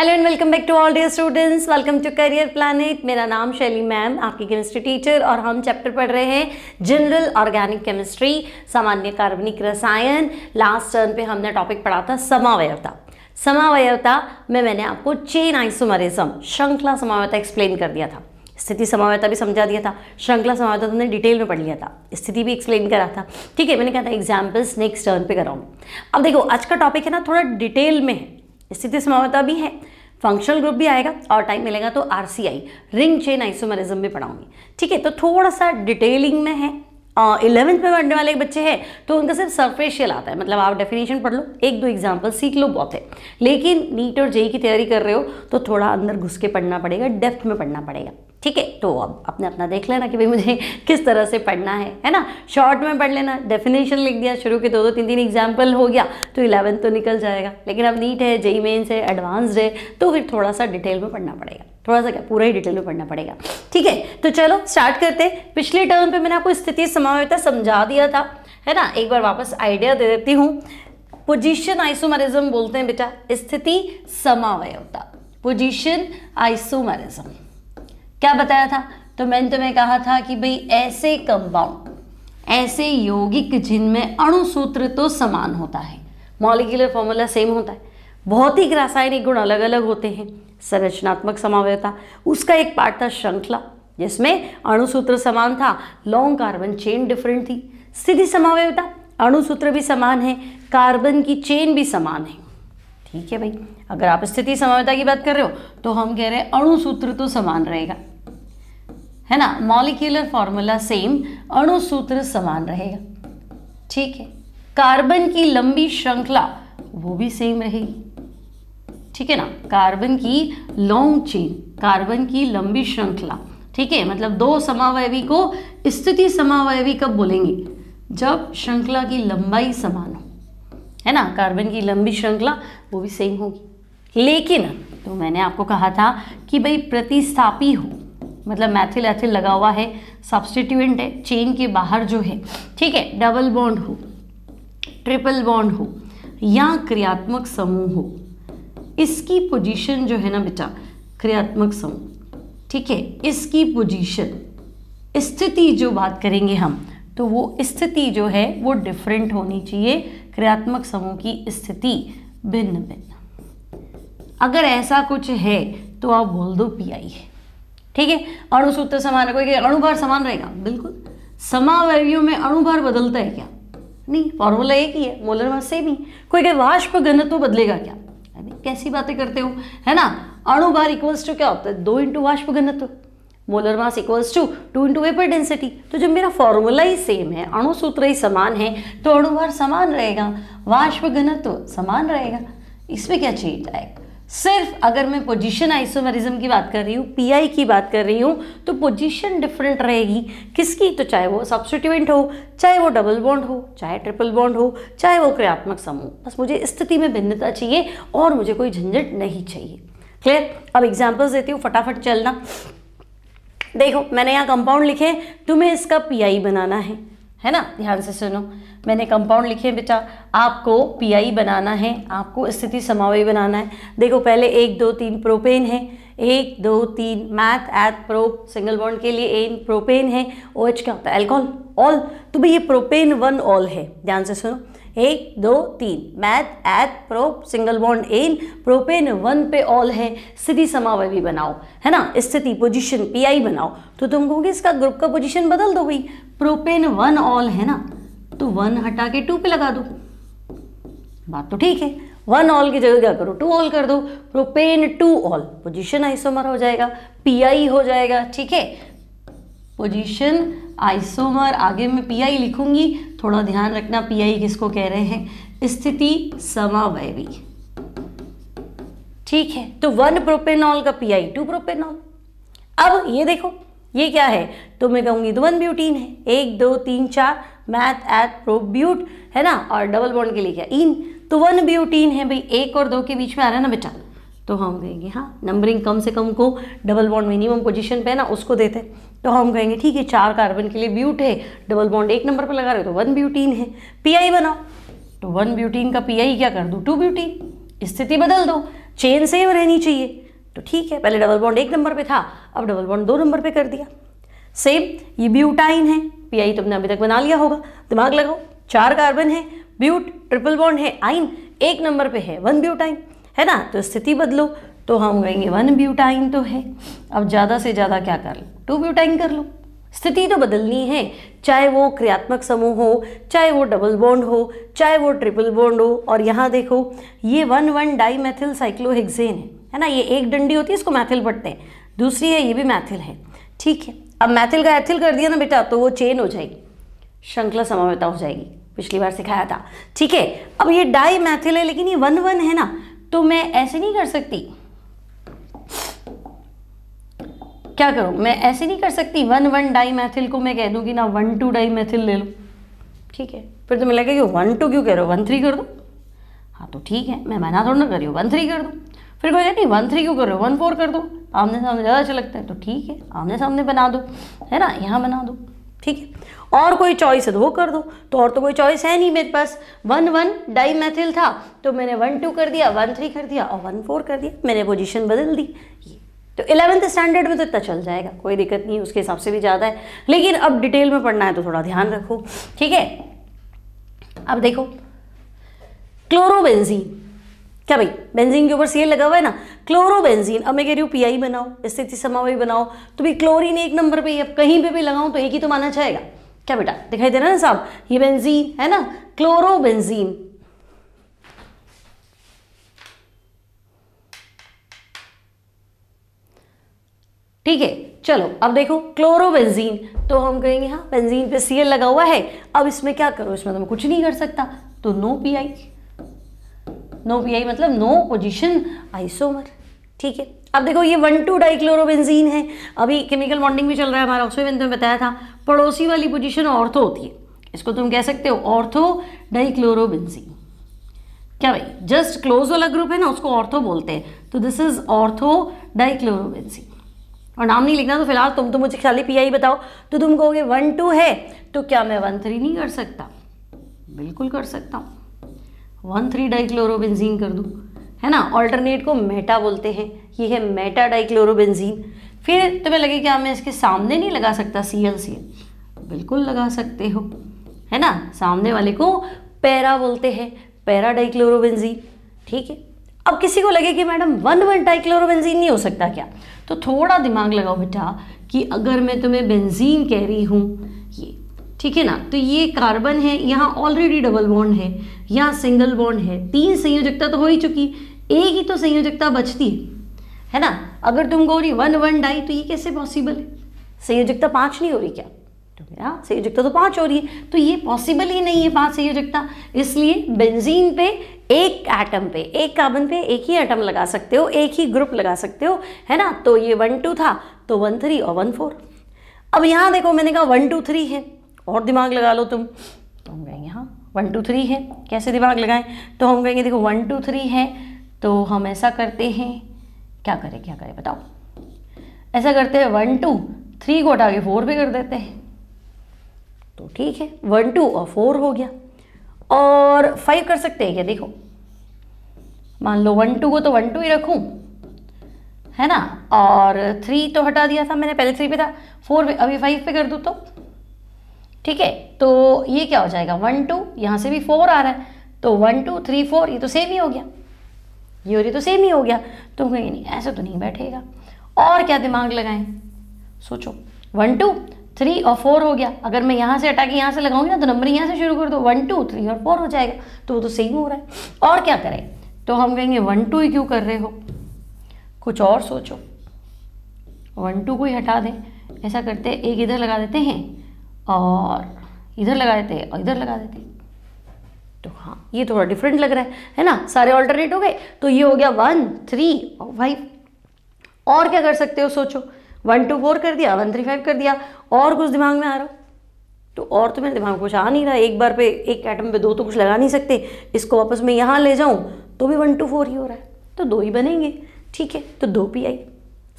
Hello and welcome back to all dear students, welcome to career planet. मेरा नाम शैली ma'am, आपकी chemistry teacher, और हम चैप्टर पढ़ रहे हैं जनरल ऑर्गेनिक केमिस्ट्री, सामान्य कार्बनिक रसायन। लास्ट टर्न पे हमने टॉपिक पढ़ा था समावयवता। समावयवता में मैंने आपको चेन आइसोमरिज्म, श्रृंखला समावयवता एक्सप्लेन कर दिया था। स्थिति समावयवता भी समझा दिया था, श्रृंखला समावयवता तुमने डिटेल में पढ़ लिया था, स्थिति भी एक्सप्लेन करा था। ठीक है, मैंने कहा था एग्जाम्पल्स नेक्स्ट टर्न पे कराऊँ। अब देखो आज का टॉपिक है ना थोड़ा डिटेल में है, स्थिति समावयवता भी है, फंक्शनल ग्रुप भी आएगा, और टाइम मिलेगा तो आरसीआई रिंग चेन आइसोमरिज्म भी पढ़ाऊंगी। ठीक है, तो थोड़ा सा डिटेलिंग में है। 11th में पढ़ने वाले बच्चे हैं तो उनका सिर्फ सरफेशियल आता है, मतलब आप डेफिनेशन पढ़ लो, एक दो एग्जांपल सीख लो, बहुत है। लेकिन नीट और जेई की तैयारी कर रहे हो तो थोड़ा अंदर घुस के पढ़ना पड़ेगा, डेप्थ में पढ़ना पड़ेगा। ठीक है, तो अब अपने अपना देख लेना कि भाई मुझे किस तरह से पढ़ना है ना। शॉर्ट में पढ़ लेना, डेफिनेशन लिख दिया, शुरू के दो तीन एग्जाम्पल हो गया तो 11th तो निकल जाएगा। लेकिन अब नीट है, जेई मेंस है, एडवांस्ड है, तो फिर थोड़ा सा डिटेल में पढ़ना पड़ेगा, थोड़ा सा क्या पूरा ही डिटेल में पढ़ना पड़ेगा। ठीक है, तो चलो स्टार्ट करते। पिछले टर्म पे मैंने आपको स्थिति समावयवता समझा दिया था, है ना। एक बार वापस आइडिया दे देती हूँ। पोजीशन आइसोमरिज्म बोलते हैं बेटा स्थिति समावयवता, पोजीशन आइसोमरिज्म। क्या बताया था? तो मैंने तुम्हें कहा था कि भाई ऐसे कंपाउंड, ऐसे यौगिक जिनमें अणु सूत्र तो समान होता है, मॉलिक्यूलर फॉर्मूला सेम होता है, भौतिक रासायनिक गुण अलग अलग होते हैं। संरचनात्मक समावयवता, उसका एक पार्ट था श्रृंखला जिसमें अणु सूत्र समान था, लॉन्ग कार्बन चेन डिफरेंट थी। स्थिति समावयवता, अणु सूत्र भी समान है, कार्बन की चेन भी समान है। ठीक है भाई, अगर आप स्थिति समावयवता की बात कर रहे हो तो हम कह रहे हैं अणु सूत्र तो समान रहेगा, है ना, मॉलिक्यूलर फॉर्मूला सेम, अणु सूत्र समान रहेगा। ठीक है, कार्बन की लंबी श्रृंखला वो भी सेम रहेगी। ठीक है ना, कार्बन की लॉन्ग चेन, कार्बन की लंबी श्रृंखला। ठीक है, मतलब दो समावयवी को स्थिति समावयवी कब बोलेंगे? जब श्रृंखला की लंबाई समान हो, है ना, कार्बन की लंबी श्रृंखला वो भी सेम होगी। लेकिन तो मैंने आपको कहा था कि भाई प्रतिस्थापी हो, मतलब मैथिल एथिल लगा हुआ है, सब्स्टिट्यूएंट है, चेन के बाहर जो है, ठीक है, डबल बॉन्ड हो, ट्रिपल बॉन्ड हो या क्रियात्मक समूह हो, इसकी पोजीशन जो है ना बेटा क्रियात्मक समूह, ठीक है, इसकी पोजीशन, स्थिति जो बात करेंगे हम, तो वो स्थिति जो है वो डिफरेंट होनी चाहिए, क्रियात्मक समूह की स्थिति भिन्न भिन्न। अगर ऐसा कुछ है तो आप बोल दो पीआई है। ठीक है, अणु सूत्र समान है, कोई अणुभार समान रहेगा? बिल्कुल। समावयवियों में अणुभार बदलता है क्या? नहीं, फॉर्मूला एक ही है, मोलर मास सेम ही। कोई कहे वाष्प घनत्व बदलेगा क्या? अरे कैसी बातें करते हो, है ना। अणुभार इक्वल्स टू क्या होता है? 2 × वाष्प घनत्व, molar mass equals to 2 × vapour density. तो जब मेरा फॉर्मूला ही सेम है, अणु सूत्र ही समान है, तो अणुभार समान रहेगा, वाष्प घनत्व समान रहेगा, इसमें क्या चेंज आएगा? सिर्फ अगर मैं पोजीशन आइसोमरिज्म की बात कर रही हूँ, पीआई की बात कर रही हूँ, तो पोजीशन डिफरेंट रहेगी किसकी? तो चाहे वो सब्स्टिट्यूएंट हो, चाहे वो डबल बॉन्ड हो, चाहे ट्रिपल बॉन्ड हो, चाहे वो क्रियात्मक समूह, बस मुझे स्थिति में भिन्नता चाहिए और मुझे कोई झंझट नहीं चाहिए। क्लियर? अब एग्जाम्पल्स देती हूँ, फटाफट चलना। देखो मैंने यहाँ कंपाउंड लिखे, तुम्हें इसका पीआई बनाना है ना, ध्यान से सुनो। मैंने कंपाउंड लिखे बेटा, आपको पीआई बनाना है, आपको स्थिति समावयवी बनाना है। देखो पहले 1 2 3 प्रोपेन है, 1 2 3 meth eth prop, single bond के लिए एन, प्रोपेन है, OH क्या होता है? Alcohol, all. तो भाई ये प्रोपेन 1 ऑल है, ध्यान से सुनो। 1 2 3 meth eth prop, single bond ene, propane 1 पे ऑल है, स्थिति समावयवी बनाओ, है ना, स्थिति पोजीशन पीआई बनाओ। तो तुम कहोगे इसका ग्रुप का पोजीशन बदल दो भाई, प्रोपेन 1 ऑल है ना, तो 1 हटा के 2 पे लगा दो, बात तो ठीक है। 1 ऑल की जगह क्या करो? 2 ऑल कर दो, प्रोपेन 2 ऑल, पोजीशन आइसोमर हो जाएगा, पीआई हो जाएगा। ठीक है, पोजीशन आइसोमर, आगे मैं पीआई लिखूंगी, थोड़ा ध्यान रखना पीआई किसको कह रहे हैं? स्थिति समावयवी। ठीक है, तो 1 प्रोपेनॉल का पीआई 2 प्रोपेनॉल। अब ये देखो ये क्या है, तो मैं कहूंगी तो 1 ब्यूटीन है, 1 2 3 4 मैथ एथ प्रोप ब्यूट, है ना, और डबल बॉन्ड के लिए क्या? इन, तो 1 ब्यूटीन है भाई, 1 और 2 के बीच में आ रहा है ना बेटा, तो हम कहेंगे हाँ, नंबरिंग कम से कम को डबल बॉन्ड मिनिमम पोजीशन पे है ना उसको देते, तो हम कहेंगे ठीक है 4 कार्बन के लिए ब्यूट है, डबल बॉन्ड 1 नंबर पे लगा रहे हो तो 1 ब्यूटीन है। पीआई बनाओ, तो 1 ब्यूटीन का पीआई क्या कर दूँ? 2 ब्यूटीन, स्थिति बदल दो, चेन सेम रहनी चाहिए। तो ठीक है, पहले डबल बॉन्ड 1 नंबर पे था, अब डबल बॉन्ड 2 नंबर पे कर दिया। सेम ये ब्यूटाइन है, पीआई तुमने अभी तक बना लिया होगा, दिमाग लगाओ। 4 कार्बन है, ब्यूट, ट्रिपल बॉन्ड है, आइन 1 नंबर पे है 1 ब्यूटाइन, है ना। तो स्थिति बदलो तो हम कहेंगे 1 ब्यूटाइन तो है। अब ज़्यादा से ज़्यादा क्या कर लो, 2 ब्यूटाइन कर लो। स्थिति तो बदलनी है, चाहे वो क्रियात्मक समूह हो, चाहे वो डबल बॉन्ड हो, चाहे वो ट्रिपल बॉन्ड हो। और यहाँ देखो ये 1,1 डाईमेथिल साइक्लोहेक्सेन है ना। ये एक डंडी होती है, इसको मैथिल पढ़ते हैं, दूसरी है ये भी मैथिल है, ठीक है। अब मैथिल का एथिल कर दिया ना बेटा, तो वो चेन हो जाएगी, श्रृंखला समवेता हो जाएगी, पिछली बार सिखाया था, ठीक है। अब ये डाई मैथिल है, लेकिन ये 1,1 है ना, तो मैं ऐसे नहीं कर सकती, क्या करूं, मैं ऐसे नहीं कर सकती 1,1 डाई मैथिल को मैं कह दूं कि ना 1,2 डाई मैथिल ले लो, ठीक है। फिर तो मिलेगा कि 1,2 क्यों कह रहे हो, 1,3 कर दो। हाँ तो ठीक है, मैं मना थोड़ा ना कर रही हूँ, 1,3 कर दो। फिर कोई नहीं 1,3 क्यों कर रहे हो, 1,4 कर दो, आमने सामने ज़्यादा अच्छा लगता है, तो ठीक है आमने सामने बना दो, है ना, यहाँ बना दो, ठीक है। और कोई चॉइस है तो वो कर दो, तो और तो कोई चॉइस है नहीं मेरे पास। 1,1 डाई मैथिल था तो मैंने 1,2 कर दिया, 1,3 कर दिया और 1,4 कर दिया, मैंने पोजीशन बदल दी। ये तो 11th स्टैंडर्ड में तो इतना चल जाएगा, कोई दिक्कत नहीं है, उसके हिसाब से भी ज़्यादा है, लेकिन अब डिटेल में पढ़ना है तो थोड़ा ध्यान रखो, ठीक है। अब देखो क्लोरोबेंजीन, क्या भाई बेंजीन के ऊपर सीएल लगा हुआ है ना, क्लोरोबेंजीन। अब मैं कह रही हूँ पीआई बनाओ, स्थिति समवायी बनाओ, तो भी क्लोरीन 1 नंबर पे, अब कहीं पे भी लगाऊं तो एक ही तो माना जाएगा, क्या बेटा दिखाई दे रहा है ना साहब, ये बेंजीन है ना, क्लोरोबेंजीन, ठीक है। चलो अब देखो क्लोरोबेंजीन, तो हम कहेंगे हाँ बेंजीन पे सीएल लगा हुआ है, अब इसमें क्या करो, इसमें तो मैं कुछ नहीं कर सकता, तो नो पीआई। नो पीआई मतलब नो पोजीशन आइसोमर, ठीक है। अब देखो ये 1,2 डाइक्लोरोबेंजीन है, अभी केमिकल बॉन्डिंग भी चल रहा है हमारा, उसमें मैंने तुम्हें बताया था, पड़ोसी वाली पोजीशन ऑर्थो होती है, इसको तुम कह सकते हो ऑर्थो डाइक्लोरोबेंजीन। क्या भाई जस्ट क्लोज वाला ग्रुप है ना, उसको ऑर्थो बोलते हैं, तो दिस इज ऑर्थो डाइक्लोरोबेंजीन। और नाम नहीं लिखना, तो फिलहाल तुम तो मुझे खाली पीआई बताओ, तो तुम कहोगे 1,2 है, तो क्या मैं 1,3 नहीं कर सकता, बिल्कुल कर सकता हूँ, 1,3 डाइक्लोरोबेंजीन कर दूँ, है ना। ऑल्टरनेट को मेटा बोलते हैं, ये है मेटा डाइक्लोरोबेंजीन। फिर तुम्हें लगे क्या मैं इसके सामने नहीं लगा सकता CL, बिल्कुल लगा सकते हो, है ना। सामने वाले को पैरा बोलते हैं, पैरा डाइक्लोरोबेंजीन, ठीक है। अब किसी को लगे कि मैडम 1,1 डाइक्लोरोबेंजीन नहीं हो सकता क्या, तो थोड़ा दिमाग लगाओ बेटा कि अगर मैं तुम्हें बेंजीन कह रही हूँ ये, ठीक है ना, तो ये कार्बन है, यहाँ ऑलरेडी डबल बॉन्ड है, यहाँ सिंगल बॉन्ड है, 3 संयोजकता तो हो ही चुकी, एक ही तो संयोजकता बचती है ना। अगर तुम कहो रही 1,1 डाई, तो ये कैसे पॉसिबल है, संयोजकता 5 नहीं हो रही क्या, तो मेरा संयोजकता तो 5 हो रही है, तो ये पॉसिबल ही नहीं है 5 संयोजकता। इसलिए बेंजीन पे एक एटम पे, एक कार्बन पे एक ही एटम लगा सकते हो, एक ही ग्रुप लगा सकते हो, है ना। तो ये 1,2 था, तो 1,3 और 1,4। अब यहाँ देखो मैंने कहा 1,2 3 है, और दिमाग लगा लो तुम, तो हम कहेंगे हाँ 1,2 3 है, कैसे दिमाग लगाएं, तो हम कहेंगे देखो 1,2 3 है, तो हम ऐसा करते हैं, क्या करें बताओ, ऐसा करते हैं 1,2 3 को हटा के 4 पे कर देते हैं, तो ठीक है 1,2 और 4 हो गया। और 5 कर सकते हैं क्या, देखो मान लो 1,2 को तो 1,2 ही रखूं, है ना, और 3 तो हटा दिया था मैंने, पहले 3 पे था, 4 पे, अभी 5 पे कर दूँ तो ठीक है। तो ये क्या हो जाएगा 1,2, यहाँ से भी 4 आ रहा है, तो 1,2 3 4, ये तो सेम ही हो गया, ये और ये तो सेम ही हो गया, तो कहीं नहीं ऐसे तो नहीं बैठेगा। और क्या दिमाग लगाएं, सोचो 1,2 3 और 4 हो गया, अगर मैं यहाँ से हटा के यहाँ से लगाऊंगी ना, तो नंबर यहाँ से शुरू कर दो, 1 2 3 और 4 हो जाएगा, तो वो तो सेम हो रहा है। और क्या करें, तो हम कहेंगे 1 2 ही क्यों कर रहे हो, कुछ और सोचो, 1 2 को ही हटा दें, ऐसा करते हैं एक इधर लगा देते हैं और इधर लगा देते हैं और इधर लगा देते हैं, तो हाँ ये थोड़ा डिफरेंट लग रहा है ना, सारे ऑल्टरनेट हो गए, तो ये हो गया 1 3 और 5। और क्या कर सकते हो सोचो, 1 2 4 कर दिया, 1 3 5 कर दिया, और कुछ दिमाग में आ रहा हो, तो और तो मेरे दिमाग में कुछ आ नहीं रहा, एक बार पे एक एटम पे 2 तो कुछ लगा नहीं सकते, इसको वापस मैं यहाँ ले जाऊँ तो भी 1 2 4 ही हो रहा है, तो 2 ही बनेंगे, ठीक है, तो 2 पीआई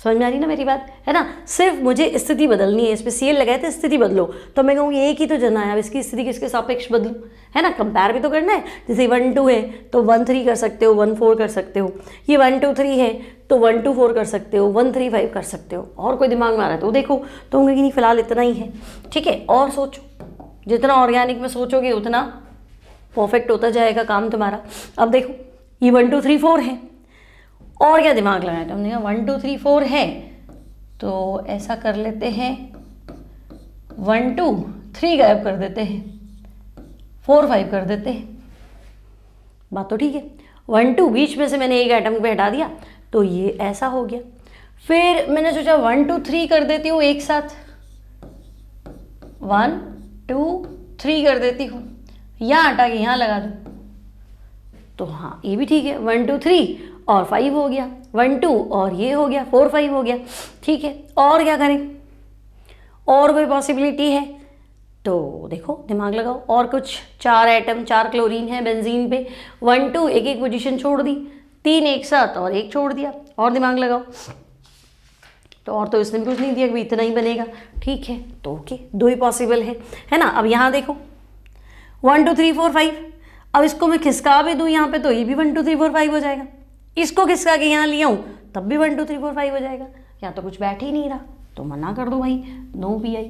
समझ में आ रही ना मेरी बात, है ना। सिर्फ मुझे स्थिति बदलनी है, इस पर सीएल लगाए थे स्थिति बदलो, तो मैं कहूँगी एक ही तो जना है, अब इसकी स्थिति किसके सापेक्ष बदलूँ, है ना। कंपेयर भी तो करना है। जैसे 1 2 है तो 1 3 कर सकते हो, 1 4 कर सकते हो। ये 1 2 3 है तो 1 2 4 कर सकते हो, 1 3 5 कर सकते हो। और कोई दिमाग में आ रहा है तो देखो, तो होंगे कि नहीं, फिलहाल इतना ही है, ठीक है। और सोचो, जितना ऑर्गेनिक में सोचोगे उतना परफेक्ट होता जाएगा काम तुम्हारा। अब देखो ये 1 2 3 4 है, और क्या दिमाग लगाया था हमने कहा 1 2 3 4 है, तो ऐसा कर लेते हैं 1 2 3 गायब कर देते हैं, 4 5 कर देते हैं। बात तो ठीक है। 1 2 बीच में से मैंने एक आइटम पे हटा दिया तो ये ऐसा हो गया। फिर मैंने सोचा 1 2 3 कर देती हूँ एक साथ, 1 2 3 कर देती हूँ, यहाँ हटा के यहाँ लगा दूँ, तो हाँ ये भी ठीक है। 1 2 3 और 5 हो गया, 1 2 और ये हो गया, 4 5 हो गया, ठीक है। और क्या करें, और कोई पॉसिबिलिटी है तो देखो दिमाग लगाओ। और कुछ 4 आइटम, 4 क्लोरीन है बेंजीन पे, 1 2 एक एक पोजीशन छोड़ दी, 3 एक साथ और एक छोड़ दिया, और दिमाग लगाओ। तो और तो इसने भी कुछ नहीं दिया कि इतना ही बनेगा, ठीक है। तो ओके, 2 ही पॉसिबल है ना। अब यहाँ देखो 1 2 3 4 5, अब इसको मैं खिसका भी दूँ यहाँ पे तो ये भी 1 2 3 4 5 हो जाएगा। इसको खिसका के यहाँ लिया हूँ तब भी 1 2 3 4 5 हो जाएगा। यहाँ तो कुछ बैठ ही नहीं रहा, तो मना कर दो भाई, नो PI,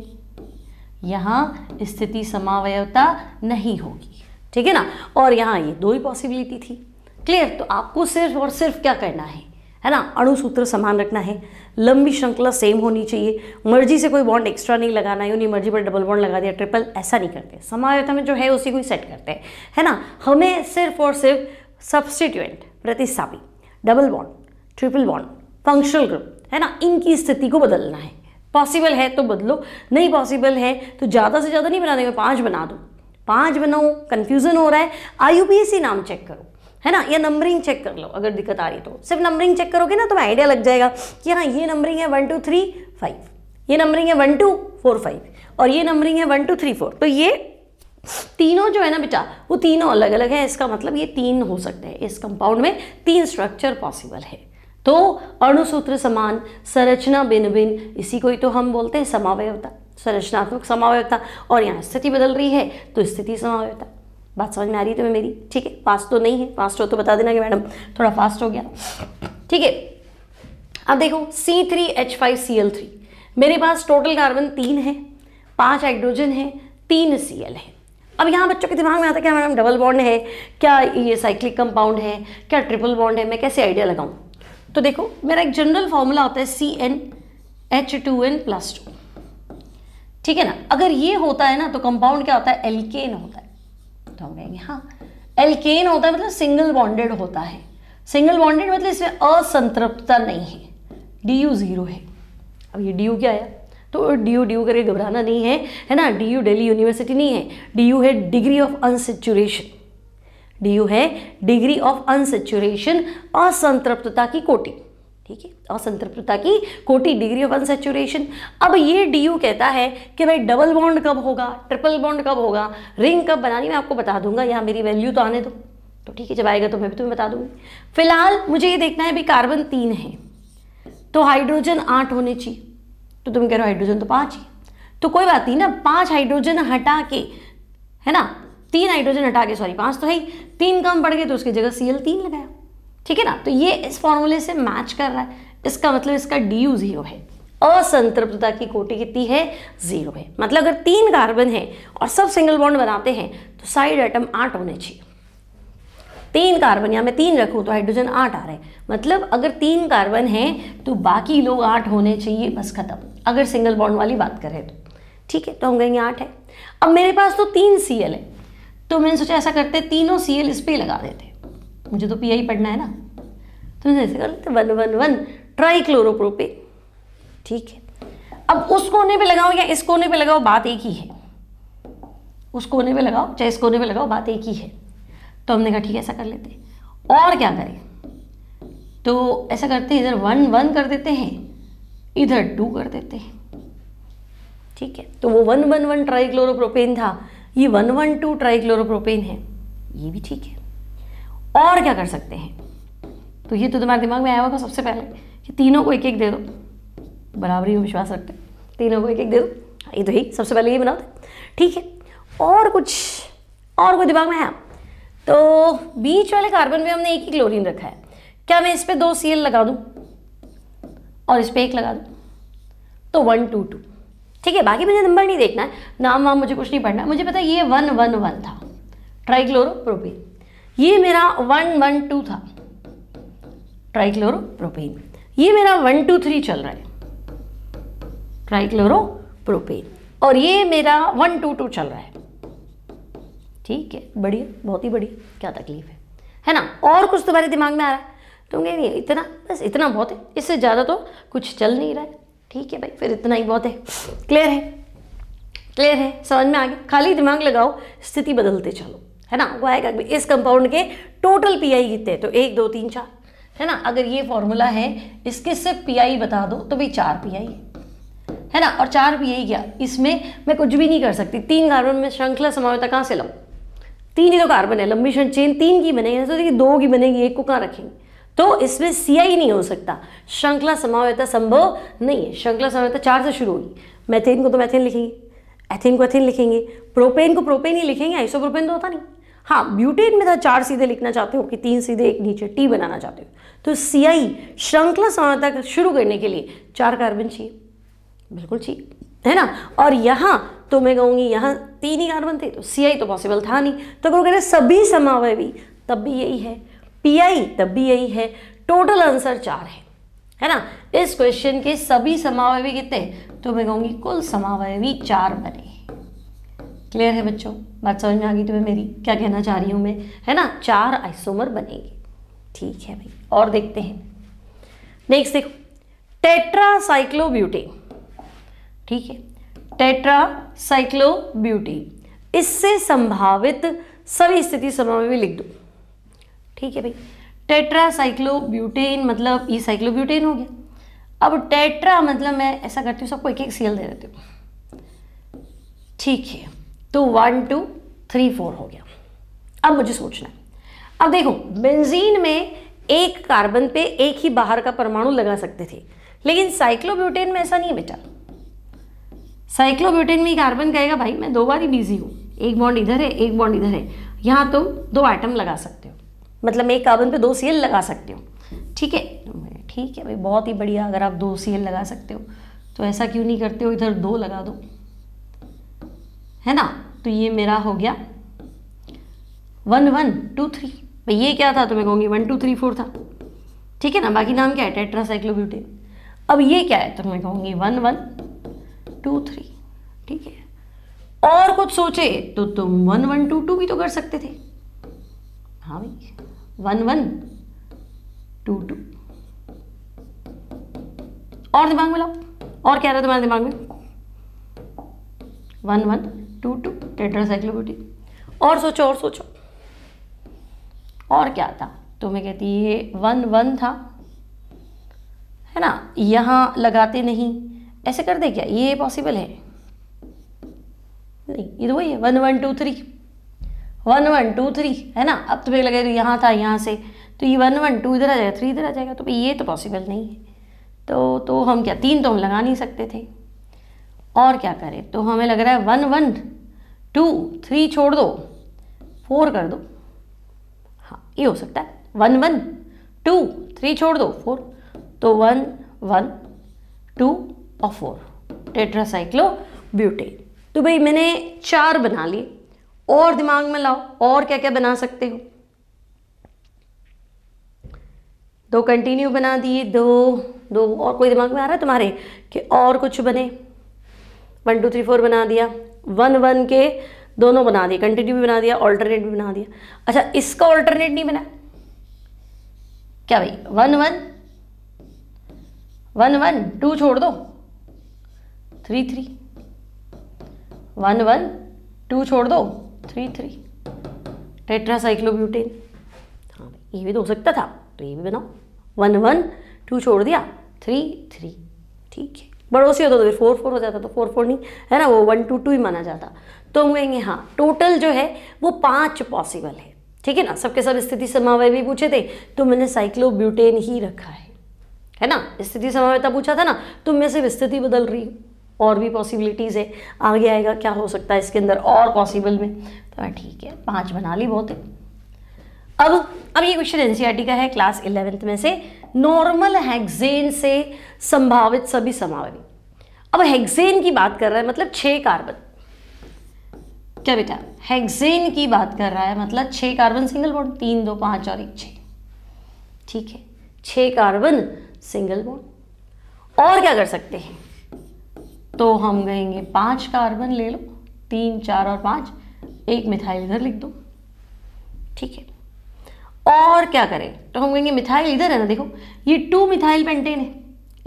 यहाँ स्थिति समावयवता नहीं होगी, ठीक है ना। और यहाँ ये 2 ही पॉसिबिलिटी थी, क्लियर। तो आपको सिर्फ और सिर्फ क्या करना है ना, अणु सूत्र समान रखना है, लंबी श्रृंखला सेम होनी चाहिए, मर्जी से कोई बॉन्ड एक्स्ट्रा नहीं लगाना है, उन्हीं मर्जी पर डबल बॉन्ड लगा दिया, ट्रिपल, ऐसा नहीं करते। समावयवता में जो है उसी को ही सेट करते हैं, है ना। हमें सिर्फ और सिर्फ सब्स्टिट्यूएंट, प्रतिस्थापी, double bond, triple bond, functional group, है ना, इनकी स्थिति को बदलना है। पॉसिबल है तो बदलो, नहीं पॉसिबल है तो ज़्यादा से ज़्यादा नहीं बना देंगे, 5 बना दो, 5 बनाओ। कन्फ्यूज़न हो रहा है, IUPAC नाम चेक करो, है ना, या नंबरिंग चेक कर लो। अगर दिक्कत आ रही है तो सिर्फ नंबरिंग चेक करोगे ना तो आइडिया लग जाएगा कि हाँ ये नंबरिंग है 1 2 3 5, ये नंबरिंग है 1 2 4 5, और ये नंबरिंग है 1 2 3 4। तो ये तीनों जो है ना बेटा, वो तीनों अलग अलग है। इसका मतलब ये 3 हो सकते हैं, इस कंपाउंड में 3 स्ट्रक्चर पॉसिबल है। तो अणुसूत्र समान, संरचना भिन्न भिन्न, इसी को ही तो हम बोलते हैं समावयवता, संरचनात्मक समावयवता। और यहाँ स्थिति बदल रही है तो स्थिति समावयवता। बात समझ में आ रही है तुम्हें मेरी, ठीक है। फास्ट तो नहीं है, फास्ट हो तो बता देना कि मैडम थोड़ा फास्ट हो गया, ठीक है। अब देखो C3H5Cl3, मेरे पास टोटल कार्बन 3 है, 5 हाइड्रोजन है, 3 Cl है। अब यहाँ बच्चों के दिमाग में आता है क्या मैडम डबल बॉन्ड है, क्या ये साइक्लिक कंपाउंड है, क्या ट्रिपल बॉन्ड है, मैं कैसे आइडिया लगाऊं। तो देखो मेरा एक जनरल फॉर्मूला होता है CnH2n+2, ठीक है ना। अगर ये होता है ना तो कंपाउंड क्या होता है, एल्केन होता है। तो हम कहेंगे हाँ एल्केन होता है, मतलब सिंगल बॉन्डेड होता है। सिंगल बॉन्डेड मतलब इसमें असंतृप्तता नहीं है, DU 0 है। अब ये DU क्या आया, तो DU करके घबराना नहीं है, है ना। DU दिल्ली यूनिवर्सिटी नहीं है, DU है डिग्री ऑफ अनसेचुरेशन, DU है डिग्री ऑफ अनसेचुरेशन, असंतृप्तता की कोटि, ठीक है, असंतृप्तता की कोटि, डिग्री ऑफ अनसेचुरेशन। अब ये DU कहता है कि भाई डबल बॉन्ड कब होगा, ट्रिपल बॉन्ड कब होगा, रिंग कब बनानी, मैं आपको बता दूंगा। यहाँ मेरी वैल्यू तो आने दो, तो ठीक है, जब आएगा तो मैं भी तुम्हें बता दूंगी। फिलहाल मुझे ये देखना है भाई कार्बन 3 है तो हाइड्रोजन 8 होने चाहिए, तो तुम कह रहे हो हाइड्रोजन तो 5 ही, तो कोई बात नहीं ना, 5 हाइड्रोजन हटा के, है ना, 3 हाइड्रोजन हटा के, सॉरी 5 तो है ही, 3 कम पड़ गए तो उसकी जगह Cl3 लगाया, ठीक है ना। तो ये इस फॉर्मूले से मैच कर रहा है, इसका मतलब इसका DU 0 है, असंतृप्तता की कोटि कितनी है, 0 है। मतलब अगर 3 कार्बन है और सब सिंगल बॉन्ड बनाते हैं तो साइड एटम 8 होने चाहिए। 3 कार्बन, यहाँ मैं 3 रखूँ तो हाइड्रोजन 8 आ रहे हैं, मतलब अगर 3 कार्बन हैं तो बाकी लोग 8 होने चाहिए, बस खत्म। अगर सिंगल बॉन्ड वाली बात करें तो ठीक है, तो हम कहेंगे 8 है। अब मेरे पास तो 3 Cl है, तो मैंने सोचा ऐसा करते तीनों Cl इस पर लगा देते, मुझे तो PI पढ़ना है ना, तो मैंने ऐसे कर लेते 111 ट्राइक्लोरोप्रोपेन, ठीक है। अब उस कोने पे लगाओ या इस कोने पे लगाओ, बात एक ही है। उस कोने पे लगाओ चाहे इस कोने पे लगाओ, बात एक ही है। तो हमने कहा ठीक है ऐसा कर लेते हैं। और क्या करें, तो ऐसा करते हैं, इधर 1 1 कर देते हैं, इधर 2 कर देते हैं, ठीक है। तो वो 111 ट्राइक्लोरोप्रोपेन था, ये 112 ट्राइक्लोरोप्रोपेन है, ये भी ठीक है। और क्या कर सकते हैं, तो ये तो तुम्हारे दिमाग में आया होगा सबसे पहले कि तीनों को एक एक दे दो, बराबरी में विश्वास रखते हैं, तीनों को एक एक दे दो, ये तो ही सबसे पहले ये बनाते, ठीक है। और कोई दिमाग में है? तो बीच वाले कार्बन पे हमने एक ही क्लोरीन रखा है, क्या मैं इस पे 2 Cl लगा दूं और इस पे 1 लगा दूं, तो 1 2 2, ठीक है। बाकी मुझे नंबर नहीं देखना है, नाम वाम मुझे कुछ नहीं पढ़ना है, मुझे पता है ये 1 1 1 था, ट्राइक्लोरोप्रोपेन। ये मेरा 1 1 2 था, ट्राइक्लोरोप्रोपेन। ये मेरा 1 2 3 चल रहा है, ट्राइक्लोरोप्रोपेन। और ये मेरा 1 2 2 चल रहा है, ठीक है, बढ़िया, बहुत ही बढ़िया, क्या तकलीफ है ना। और कुछ तुम्हारे दिमाग में आ रहा है? तुम कह नहीं, इतना, बस इतना बहुत है, इससे ज़्यादा तो कुछ चल नहीं रहा है, ठीक है भाई, फिर इतना ही बहुत है। क्लियर है? क्लियर है, समझ में आ गया? खाली दिमाग लगाओ, स्थिति बदलते चलो, है ना। वो आएगा इस कंपाउंड के टोटल पीआई कितने, तो 1 2 3 4, है ना। अगर ये फॉर्मूला है, इसके सिर्फ पीआई बता दो तो भाई 4 पीआई है ना। और 4 पीआई क्या, इसमें मैं कुछ भी नहीं कर सकती, 3 कार्बन में श्रृंखला समावेता कहाँ से लाऊं? 3 ही तो कार्बन है, लंबी चेन 3 की बनेगी, तो देखिए 2 की बनेगी, 1 को कहाँ रखेंगे? तो इसमें CI नहीं हो सकता, श्रृंखला समावेता संभव नहीं है। श्रृंखला समावेता 4 से शुरू होगी, मैथेन को तो मैथेन लिखेंगे, एथेन को एथेन लिखेंगे, प्रोपेन को प्रोपेन ही लिखेंगे, आइसोप्रोपेन तो होता नहीं। हाँ, ब्यूटेन में था 4 सीधे लिखना चाहते हो कि 3 सीधे 1 नीचे, T बनाना चाहते हो, तो CI श्रृंखला समावेता शुरू करने के लिए 4 कार्बन चाहिए, बिल्कुल चाहिए, है ना। और यहाँ तो मैं कहूँगी यहाँ 3 ही कार्बन थे, तो CI तो पॉसिबल था नहीं, तो अगर कह रहे सभी समावयवी, तब भी यही है, PI तब भी यही है, टोटल आंसर 4 है ना। इस क्वेश्चन के सभी समावयवी कितने, तो मैं कहूँगी कुल समावयवी 4 बने। क्लियर है बच्चों, बात समझ में आ गई तुम्हें मेरी, क्या कहना चाह रही हूँ मैं, है ना। 4 आइसोमर बनेंगे, ठीक है भाई। और देखते हैं नेक्स्ट, देखो टेट्रासाइक्लोब्यूटेन, ठीक है, टेट्रासाइक्लोब्यूटेन, इससे संभावित सभी स्थिति समावयवी लिख दो, ठीक है भाई। टेट्रासाइक्लोब्यूटेन मतलब ये साइक्लोब्यूटेन हो गया। अब टेट्रा मतलब मैं ऐसा करती हूँ, सबको एक एक Cl दे देती हूँ, ठीक है। तो 1 2 3 4 हो गया। अब मुझे सोचना है, अब देखो बेंजीन में एक कार्बन पे एक ही बाहर का परमाणु लगा सकते थे, लेकिन साइक्लोब्यूटेन में ऐसा नहीं है बेटा। साइक्लोब्यूटेन में कार्बन कहेगा भाई मैं 2 बार ही बिजी हूँ, एक बॉन्ड इधर है, एक बॉन्ड इधर है, यहाँ तुम 2 एटम लगा सकते हो, मतलब एक कार्बन पे 2 Cl लगा सकते हो, ठीक है। ठीक है भाई, बहुत ही बढ़िया, अगर आप 2 Cl लगा सकते हो तो ऐसा क्यों नहीं करते हो, इधर 2 लगा दो, है ना। तो ये मेरा हो गया 1 1 2 3, भाई ये क्या था, तो मैं कहूँगी 1 2 3 4 था, ठीक है ना। बाकी नाम क्या है, टेट्रासाइक्लोब्यूटेन। अब ये क्या है, तो मैं कहूँगी 1 1 2 3, ठीक है। और कुछ सोचे तो तुम 1 1 2 2 भी तो कर सकते थे, हाँ भाई 1 1 2 2। और दिमाग में लाओ, और क्या रहा तुम्हारे दिमाग में, 1 1 2 2 टेट्रासाइक्लोब्यूटेन। और सोचो, और सोचो, और क्या था, तो मैं कहती ये 1 1 था, है ना। यहाँ लगाते नहीं, ऐसे कर दे क्या, ये पॉसिबल है नहीं, ये तो वही है 1 1 2 3 1 1 2 3, है ना। अब तुम्हें लगे यहाँ था, यहाँ से तो ये 1 1 2 इधर आ जाएगा, 3 इधर आ जाएगा, तो भाई ये तो पॉसिबल नहीं है। तो हम क्या, 3 तो हम लगा नहीं सकते थे, और क्या करें, तो हमें लग रहा है 1 1 2 3 छोड़ दो, 4 कर दो, हाँ ये हो सकता है, 1 1 2 3 छोड़ दो 4, तो 1 1 2 और 4 टेट्रासाइक्लोब्यूटेन। तो भाई मैंने 4 बना लिए, और दिमाग में लाओ, और क्या क्या बना सकते हो। 2 कंटिन्यू बना दिए, 2 और कोई दिमाग में आ रहा है तुम्हारे कि और कुछ बने, 1 2 3 4 बना दिया, 1 1 के दोनों बना दिए, कंटिन्यू भी बना दिया, ऑल्टरनेट भी बना दिया। अच्छा इसका ऑल्टरनेट नहीं बना क्या भाई, 1 1 2 छोड़ दो, 3 3 1 1 2 छोड़ दो, 3 3 टेट्रासाइक्लोब्यूटेन। हाँ भाई ये भी तो हो सकता था, तो ये भी बनाओ, 1 1 2 छोड़ दिया, 3 3, ठीक है। पड़ोसी होता तो फिर 4 4 हो जाता, तो 4 4 नहीं, है ना, वो 1 2 2 ही माना जाता। तो हम कहेंगे हाँ टोटल जो है वो 5 पॉसिबल है, ठीक है ना। सबके सब स्थिति समावय भी पूछे थे, तो मैंने साइक्लोब्यूटेन ही रखा है है ना। स्थिति समवायता पूछा था ना, तुम में से स्थिति बदल रही हो, और भी पॉसिबिलिटीज़ है, आगे आएगा क्या हो सकता है इसके अंदर और पॉसिबल में। तो ठीक है, 5 बना ली, बहुत है। अब ये क्वेश्चन एनसीईआरटी का है क्लास 11th में से, नॉर्मल हेक्सेन से संभावित सभी समावयवी। अब हेक्सेन की बात कर रहा है मतलब 6 कार्बन, क्या बेटा, हेक्सेन की बात कर रहा है मतलब 6 कार्बन सिंगल बॉन्ड, 3 2 5 और 1 6, ठीक है, 6 कार्बन सिंगल बॉन्ड। और क्या कर सकते हैं, तो हम कहेंगे 5 कार्बन ले लो, 3 4 और 5, 1 मिथाइल इधर लिख दो, ठीक है। और क्या करें, तो हम कहेंगे मिथाइल इधर है ना, देखो ये 2 मिथाइल पेंटेन है,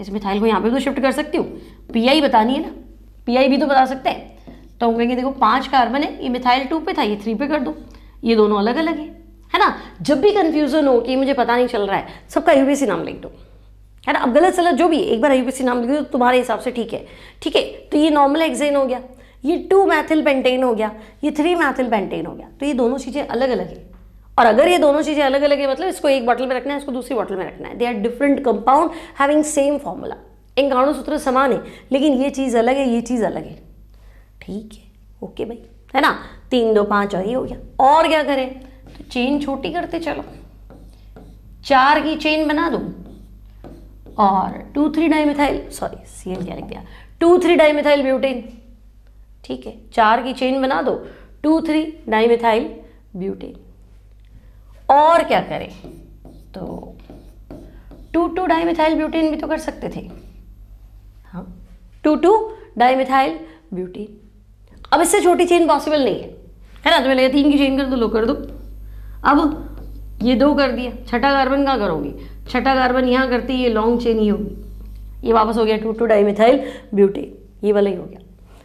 इस मिथाइल को यहाँ पे तो शिफ्ट कर सकती हूँ, पीआई बतानी है ना, पीआई भी तो बता सकते हैं। तो हम कहेंगे देखो 5 कार्बन है, ये मिथाइल 2 पे था, ये 3 पे कर दो, ये दोनों अलग अलग है ना। जब भी कंफ्यूजन हो कि मुझे पता नहीं चल रहा है, सबका यूपीसी नाम लिख दो, है ना। अब गलत सलत जो भी, एक बार यूपीसी नाम लिख दो तो तुम्हारे हिसाब से ठीक है, ठीक है। तो ये नॉर्मल हेक्सेन हो गया, ये 2 मैथिल पेंटेन हो गया, ये 3 मैथिल पेंटेन हो गया। तो ये दोनों चीज़ें अलग अलग है, और अगर ये दोनों चीज़ें अलग अलग है मतलब इसको एक बॉटल में रखना है, इसको दूसरी बॉटल में रखना है। They are different compound having same formula, इन कारणों सूत्र समान है, लेकिन ये चीज़ अलग है, ये चीज़ अलग है, ठीक है, ओके भाई, है ना। 3 2 5 और ये हो गया। और क्या करें, तो चेन छोटी करते चलो, 4 की चेन बना दो, और 2,3 डाइमिथाइल, सॉरी सीएल क्या लिख दिया, 2,3 डाइमिथाइल ब्यूटेन, ठीक है, 4 की चेन बना दो, 2,3 डाइमिथाइल ब्यूटेन। और क्या करें, तो 2,2 डाइमिथाइल ब्यूटेन भी तो कर सकते थे, हाँ, 2,2 डाइमिथाइल ब्यूटेन। अब इससे छोटी चेन पॉसिबल नहीं है ना, तो मैं 3 की चेन कर दो, लो कर दो। अब ये 2 कर दिया, छठा कार्बन कहाँ करोगे, छठा कार्बन यहाँ करती, ये लॉन्ग चेन ही होगी, ये वापस हो गया 2,2 डाइमिथाइल ब्यूटेन, ये वाला ही हो गया।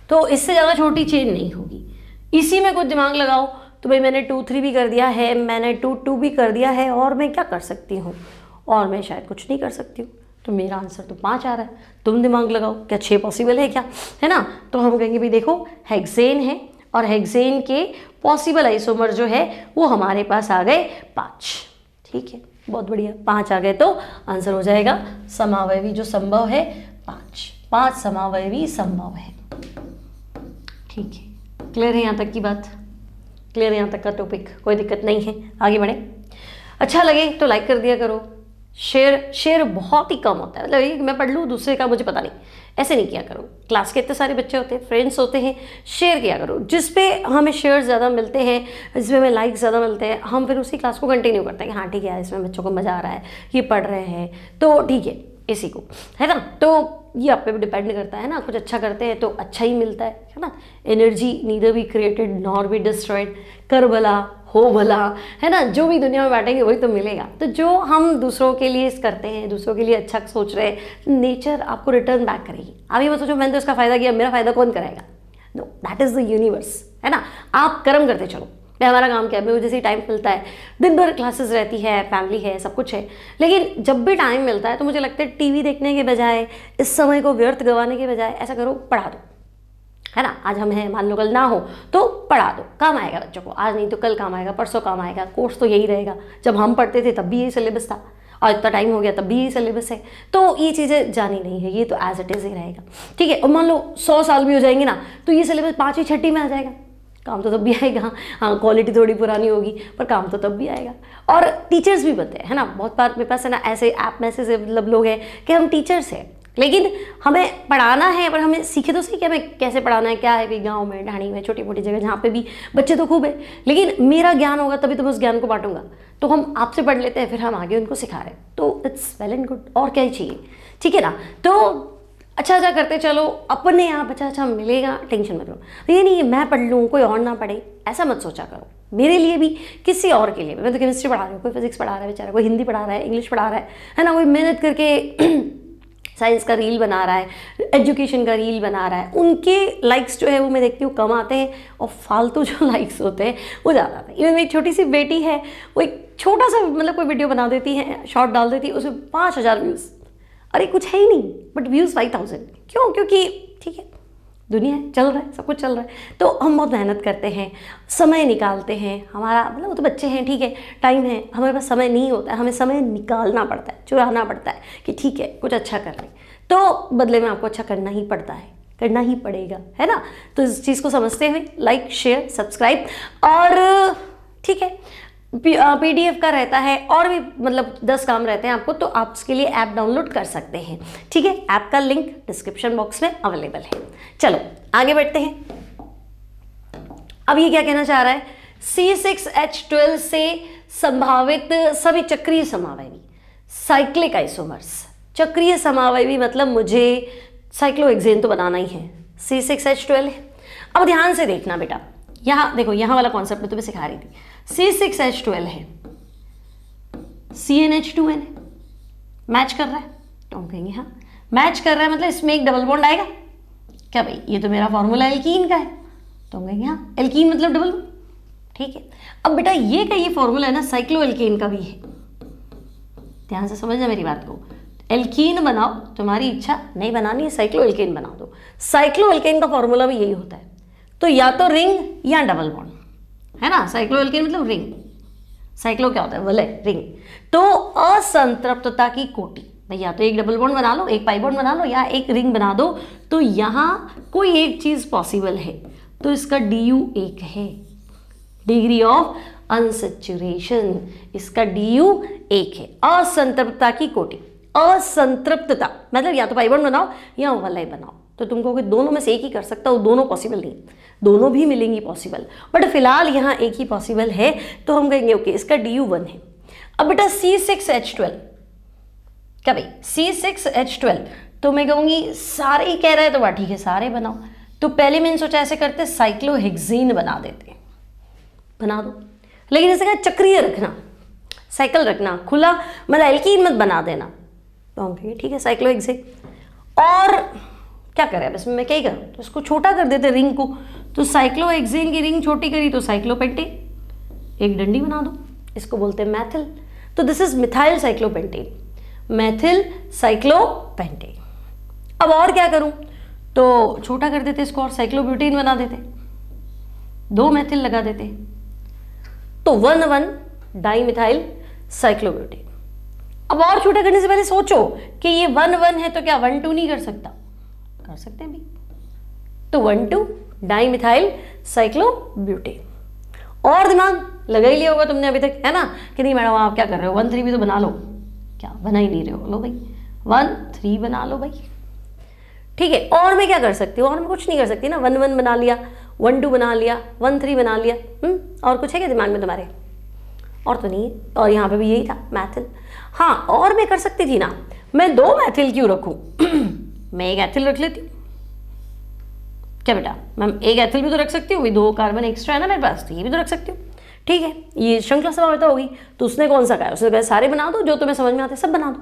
तो इससे ज़्यादा छोटी चेन नहीं होगी, इसी में कुछ दिमाग लगाओ। तो भाई मैंने 2,3 भी कर दिया है, मैंने 2,2 भी कर दिया है, और मैं क्या कर सकती हूँ, और मैं शायद कुछ नहीं कर सकती हूँ। तो मेरा आंसर तो 5 आ रहा है, तुम दिमाग लगाओ, क्या 6 पॉसिबल है क्या, है ना। तो हम कहेंगे भाई देखो हेक्सेन है, और हेक्सेन के पॉसिबल आइसोमर जो है वो हमारे पास आ गए 5, ठीक है, बहुत बढ़िया, 5 आ गए तो आंसर हो जाएगा समावयवी जो संभव है 5 समावयवी संभव है, ठीक है। क्लियर है यहाँ तक की बात, क्लियर है यहाँ तक का टॉपिक, कोई दिक्कत नहीं है, आगे बढ़े। अच्छा लगे तो लाइक कर दिया करो, शेयर बहुत ही कम होता है, मतलब मैं पढ़ लूँ दूसरे का मुझे पता नहीं, ऐसे नहीं किया करो। क्लास के इतने सारे बच्चे होते हैं, फ्रेंड्स होते हैं, शेयर किया करो, जिस पे हमें शेयर ज़्यादा मिलते हैं, जिसमें हमें लाइक ज़्यादा मिलते हैं, हम फिर उसी क्लास को कंटिन्यू करते हैं कि हाँ ठीक है यार इसमें बच्चों को मज़ा आ रहा है, ये पढ़ रहे हैं तो ठीक है, इसी को, है ना। तो ये आप पे भी डिपेंड करता है ना, कुछ अच्छा करते हैं तो अच्छा ही मिलता है ना। Energy neither be created nor be destroyed, कर भला हो भला, है ना, जो भी दुनिया में बांटेंगे वही तो मिलेगा। तो जो हम दूसरों के लिए करते हैं, दूसरों के लिए अच्छा सोच रहे हैं, नेचर आपको रिटर्न बैक करेगी। आप ये मत सोचो मैंने तो इसका फ़ायदा किया, मेरा फ़ायदा कौन कराएगा, no, that is the universe, है ना। आप कर्म करते चलो, मैं हमारा काम क्या है, मुझे जैसे टाइम मिलता है, दिन भर क्लासेस रहती है, फैमिली है, सब कुछ है, लेकिन जब भी टाइम मिलता है तो मुझे लगता है टीवी देखने के बजाय, इस समय को व्यर्थ गंवाने के बजाय ऐसा करो, पढ़ा दो, है ना। आज हम हैं, मान लो कल ना हो तो पढ़ा दो, काम आएगा बच्चों को, आज नहीं तो कल काम आएगा, परसों काम आएगा। कोर्स तो यही रहेगा, जब हम पढ़ते थे तब भी यही सिलेबस था, और इतना टाइम हो गया तब भी यही सिलेबस है, तो ये चीज़ें जानी नहीं है, ये तो एज इट इज़ ही रहेगा, ठीक है। और मान लो 100 साल भी हो जाएंगे ना, तो ये सिलेबस 5वीं 6वीं में आ जाएगा, काम तो तब भी आएगा, हाँ क्वालिटी थोड़ी पुरानी होगी पर काम तो तब भी आएगा। और टीचर्स भी बनते हैं, है ना। बहुत बार मेरे पास है ना ऐसे ऐप में से मतलब लोग हैं कि हम टीचर्स हैं, लेकिन हमें पढ़ाना है, पर हमें सीखे तो सही कि हमें कैसे पढ़ाना है, क्या है भी, गाँव में, ढाणी में, छोटी मोटी जगह जहाँ पे भी बच्चे तो खूब है, लेकिन मेरा ज्ञान होगा तभी तो मैं उस ज्ञान को बांटूंगा। तो हम आपसे पढ़ लेते हैं, फिर हम आगे उनको सिखा रहे हैं, तो इट्स वेल एंड गुड, और क्या ही चाहिए, ठीक है ना। तो अच्छा करते चलो, अपने आप अच्छा मिलेगा, टेंशन मत लो। ये नहीं है मैं पढ़ लूँ कोई और ना पढ़े, ऐसा मत सोचा करो, मेरे लिए भी किसी और के लिए। मैं तो केमिस्ट्री पढ़ा रही हूँ, कोई फिजिक्स पढ़ा रहा है बेचारा, कोई हिंदी पढ़ा रहा है, इंग्लिश पढ़ा रहा है ना, कोई मेहनत करके साइंस का रील बना रहा है, एजुकेशन का रील बना रहा है। उनके लाइक्स जो है वो मैं देखती हूँ कम आते हैं, और फालतू जो लाइक्स होते हैं वो ज़्यादा आते हैं। इवन मेरी छोटी सी बेटी है, वो एक छोटा सा मतलब कोई वीडियो बना देती है, शॉर्ट डाल देती है, उसमें 5,000 व्यूज़, अरे कुछ है ही नहीं, बट व्यूज़ 5,000। क्यों? क्योंकि ठीक है दुनिया है, चल रहा है, सब कुछ चल रहा है। तो हम बहुत मेहनत करते हैं, समय निकालते हैं, हमारा मतलब वो तो बच्चे हैं, ठीक है, टाइम है, हमारे पास समय नहीं होता है, हमें समय निकालना पड़ता है, चुराना पड़ता है कि ठीक है कुछ अच्छा कर लें, तो बदले में आपको अच्छा करना ही पड़ता है, करना ही पड़ेगा, है ना। तो इस चीज़ को समझते हुए लाइक, शेयर, सब्सक्राइब, और ठीक है PDF का रहता है और भी मतलब 10 काम रहते हैं आपको, तो आप उसके लिए ऐप डाउनलोड कर सकते हैं, ठीक है। ऐप का लिंक डिस्क्रिप्शन बॉक्स में अवेलेबल है। चलो आगे बढ़ते हैं। अब ये क्या कहना चाह रहा है, C6H12 से संभावित सभी चक्रीय समावयवी, साइक्लिक आइसोमर्स, चक्रीय समावयवी मतलब मुझे साइक्लोहेक्सेन तो बनाना ही है, C6H12 है। अब ध्यान से देखना बेटा, यहाँ देखो, यहाँ वाला कॉन्सेप्ट मैं तुम्हें सिखा रही थी। C6H12 है, CnH2n है, मैच कर रहा है, तो हम कहेंगे हाँ मैच कर रहा है, मतलब इसमें एक डबल बॉन्ड आएगा क्या भाई, ये तो मेरा फॉर्मूला एल्कीन का है, तो हम कहेंगे हाँ एल्कीन मतलब डबल बॉन्ड, ठीक है। अब बेटा ये का ये फॉर्मूला है ना साइक्लो एल्केन का भी है, ध्यान से समझना मेरी बात को। एल्कीन बनाओ, तुम्हारी इच्छा नहीं बनानी है साइक्लो एल्केन बना दो, साइक्लो एल्केन का फॉर्मूला भी यही होता है, तो या तो रिंग या डबल बॉन्ड, है ना। साइक्लो एल्केन मतलब रिंग, साइक्लो क्या होता है बोले रिंग। तो असंतृप्तता की कोटि भाई, या तो एक डबल बॉन्ड बना लो, एक पाई बॉन्ड बना लो, या एक रिंग बना दो, तो यहाँ कोई एक चीज पॉसिबल है, तो इसका DU 1 है, डिग्री ऑफ अनसेचुरेशन, इसका DU 1 है। असंतृप्तता की कोटि, असंतृप्तता मतलब या तो पाई बॉन्ड बनाओ या ओवरलैप बनाओ, तो तुम कहोगे दोनों में से एक ही कर सकता हूँ, दोनों पॉसिबल नहीं, दोनों भी मिलेंगी पॉसिबल, बट फिलहाल यहाँ एक ही पॉसिबल है, तो हम कहेंगे ओके इसका DU 1 है। अब बेटा C6H12 क्या भाई, C6H12 तो मैं कहूँगी सारे ही कह रहे हैं तो बात ठीक है सारे बनाओ, तो पहले मैंने सोचा ऐसे करते साइक्लोहेक्सेन बना देते, बना दो, लेकिन इसे क्या चक्रीय रखना, साइकिल रखना, खुला मतलब एल्कीन मत बना देना, तो हम कहेंगे ठीक है साइक्लोहेक्सेन। और क्या करें बस मैं क्या ही करूँ, तो इसको छोटा कर देते रिंग को, तो साइक्लोहेक्सेन की रिंग छोटी करी तो साइक्लोपेंटेन, एक डंडी बना दो, इसको बोलते हैं मैथिल, तो this is methyl cyclopentane, Maithil cyclopentane. अब और क्या करूं, तो छोटा कर देते इसको और साइक्लोब्यूटेन बना देते, 2 मैथिल लगा देते, तो 1,1 डाइमिथाइल साइक्लोब्यूटेन। अब और छोटा करने से पहले सोचो कि ये 1,1 है तो क्या 1,2 नहीं कर सकता, कर सकते हैं भी, तो 1,2 डाइमिथाइल साइक्लोब्यूटेन। और दिमाग लगा ही लिया होगा तुमने अभी तक, है ना, कि नहीं मैडम आप क्या कर रहे हो, 1,3 भी तो बना लो, क्या बना ही नहीं रहे हो, लो भाई 1,3 बना लो भाई, ठीक है। और मैं क्या कर सकती हूँ, और मैं कुछ नहीं कर सकती ना, 1,1 बना लिया, 1,2 बना लिया, 1,3 बना लिया, और कुछ है क्या दिमाग में तुम्हारे, और तो नहीं है, और यहाँ पे भी यही था मैथिल। हाँ और मैं कर सकती थी ना, मैं 2 मैथिल क्यों रखूँ मैं एक एथिल रख लेती हूँ, क्या बेटा मैम एक एथिल भी तो रख सकती हूँ, 2 कार्बन एक्स्ट्रा है ना मेरे पास, तो ये भी तो रख सकती हूँ, ठीक है। ये श्रृंखला समावयवता होगी, तो उसने कौन सा कहा, उसने कहा सारे बना दो जो तुम्हें समझ में आते सब बना दो,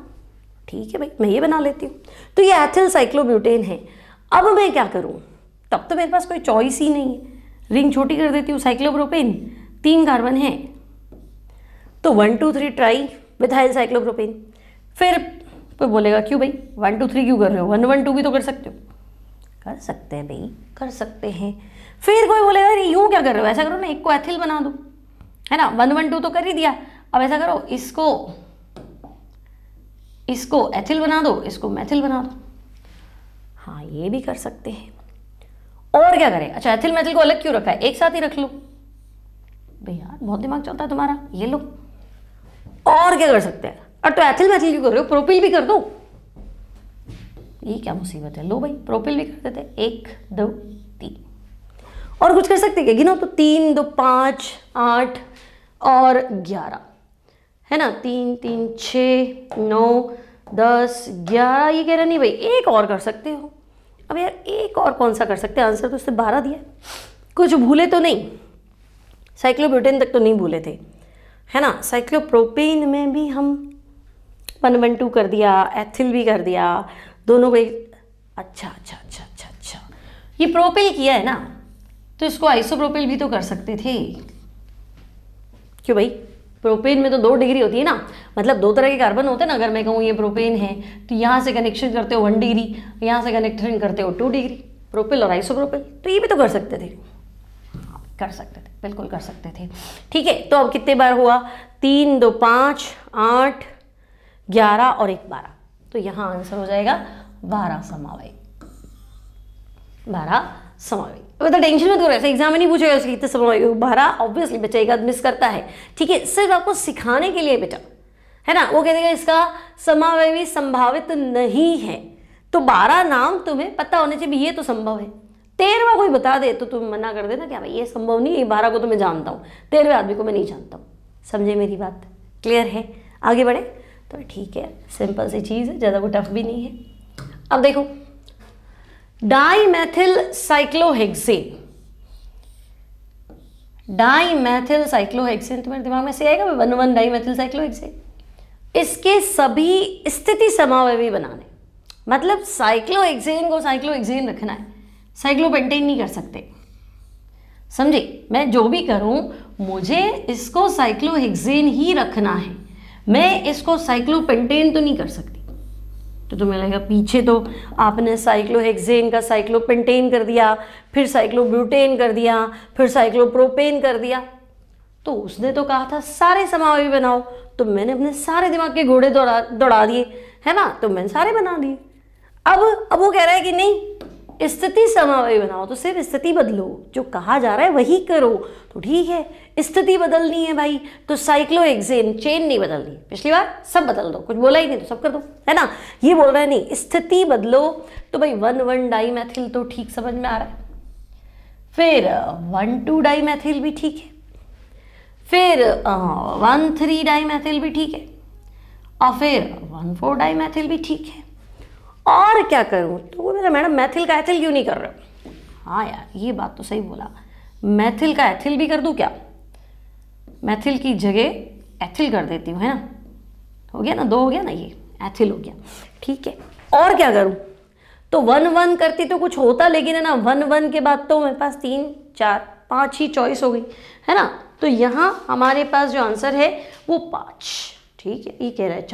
ठीक है भाई मैं ये बना लेती हूँ, तो ये एथिल साइक्लोब्यूटेन है। अब मैं क्या करूँ, तब तो मेरे पास कोई चॉइस ही नहीं है, रिंग छोटी कर देती हूँ, साइक्लोप्रोपेन 3 कार्बन है, तो 1, 2, 3 ट्राई मिथाइल साइक्लोप्रोपेन। फिर कोई बोलेगा क्यों भाई 1, 2, 3 क्यों कर रहे हो, 1, 1, 2 भी तो कर सकते हो, कर सकते हैं भाई कर सकते हैं। फिर कोई बोलेगा अरे यूँ क्या कर रहे हो, ऐसा करो ना एक को एथिल बना दो, है ना, 1, 1, 2 तो कर ही दिया, अब ऐसा करो इसको एथिल बना दो, इसको मैथिल बना दो, हाँ ये भी कर सकते हैं। और क्या करें, अच्छा एथिल मैथिल को अलग क्यों रखा है, एक साथ ही रख लो भाई, यार बहुत दिमाग चलता है तुम्हारा, ये लो। और क्या कर सकते हैं, और तो एथिल मैथिल क्यों कर रहे हो, प्रोपिल भी कर दो, ये क्या मुसीबत है, लो भाई प्रोपिल भी कर देते, 1, 2, 3। और कुछ कर सकते क्या, गिनो तो 3, 2, 5, 8 और 11, है ना, 3, 3, 6, 9, 10, 11, ये कह रहा नहीं भाई एक और कर सकते हो। अब यार एक और कौन सा कर सकते हैं, आंसर तो उससे 12 दिया, कुछ भूले तो नहीं, साइक्लोब्यूटेन तक तो नहीं भूले थे, है ना। साइक्लोप्रोपेन में भी हम 1, 1, 2 कर दिया, एथिल भी कर दिया, दोनों को अच्छा, ये प्रोपिल किया है ना, तो इसको आइसोप्रोपिल भी तो कर सकते थे, क्यों भाई प्रोपेन में तो 2 डिग्री होती है ना, मतलब 2 तरह के कार्बन होते हैं ना, अगर मैं कहूँ ये प्रोपेन है तो यहाँ से कनेक्शन करते हो 1 डिग्री, यहाँ से कनेक्शन करते हो 2 डिग्री, प्रोपिल और आइसोप्रोपिल, तो ये भी तो कर सकते थे, कर सकते थे, बिल्कुल कर सकते थे। ठीक है, तो अब कितने बार हुआ, 3 2 5 8 11 और 1 12, तो यहाँ आंसर हो जाएगा 12 समावयवी, 12 समावयवी। मतलब टेंशन मत करो, ऐसे एग्जाम में नहीं पूछेगा इसके कितने समावयवी, 12 ऑब्वियसली बच्चा एक आध मिस करता है। ठीक है, सिर्फ आपको सिखाने के लिए बेटा, है ना, वो कह देगा इसका समावयवी संभावित नहीं है, तो 12 नाम तुम्हें पता होने चाहिए, ये तो संभव है। 13वां कोई बता दे तो तुम मना कर देना क्या भाई ये संभव नहीं है, 12 को तो मैं जानता हूँ, 13वें आदमी को मैं नहीं जानता हूँ। समझे मेरी बात, क्लियर है? आगे बढ़े तो ठीक है, सिंपल सी चीज़ है, ज़्यादा कोई टफ भी नहीं है। अब देखो डाईमेथिल साइक्लोहेक्सेन, डाईमेथिल साइक्लोहेक्सेन तुम्हारे दिमाग में से आएगा 1,1 डाईमेथिल साइक्लोहेक्सेन। इसके सभी स्थिति समावयवी बनाने, मतलब साइक्लोहेक्सेन को साइक्लोहेक्सेन रखना है, साइक्लोपेंटेन नहीं कर सकते। समझे, मैं जो भी करूं मुझे इसको साइक्लोहेक्सेन ही रखना है, मैं इसको साइक्लोपेंटेन तो नहीं कर सकती। तो तुम्हें लगेगा पीछे तो आपने साइक्लोहेक्सेन का साइक्लोपेंटेन कर दिया, फिर साइक्लोब्यूटेन कर दिया, फिर साइक्लोप्रोपेन कर दिया, तो उसने तो कहा था सारे समावयवी बनाओ, तो मैंने अपने सारे दिमाग के घोड़े दौड़ा दिए, है ना, तो मैंने सारे बना दिए। अब वो कह रहा है कि नहीं स्थिति समावयवी बनाओ, तो सिर्फ स्थिति बदलो, जो कहा जा रहा है वही करो, तो ठीक है स्थिति बदलनी है भाई, तो साइक्लोहेक्सेन चेन नहीं बदलनी, पिछली बार सब बदल दो, कुछ बोला ही नहीं तो सब कर दो, है ना। ये बोल रहा है नहीं स्थिति बदलो, तो भाई 1,1 डाईमेथिल तो ठीक समझ में आ रहा है, फिर 1,2 डाईमेथिल भी ठीक है, फिर 1,3 डाईमेथिल भी ठीक है, और फिर 1,4 डाईमेथिल भी ठीक है। और क्या करूं, तो वो मेरा मैडम मैथिल का एथिल क्यों नहीं कर रहे हो? हाँ यार ये बात तो सही बोला, मैथिल का एथिल भी कर दूं क्या? मैथिल की जगह एथिल कर देती हूँ, है ना, हो गया ना, 2 हो गया ना, ये एथिल हो गया। ठीक है, और क्या करूं, तो 1,1 करती तो कुछ होता, लेकिन है ना 1,1 के बाद तो मेरे पास 3 4 5 ही चॉइस हो गई, है ना। तो यहाँ हमारे पास जो आंसर है वो 5। ठीक है, ये कह रहा है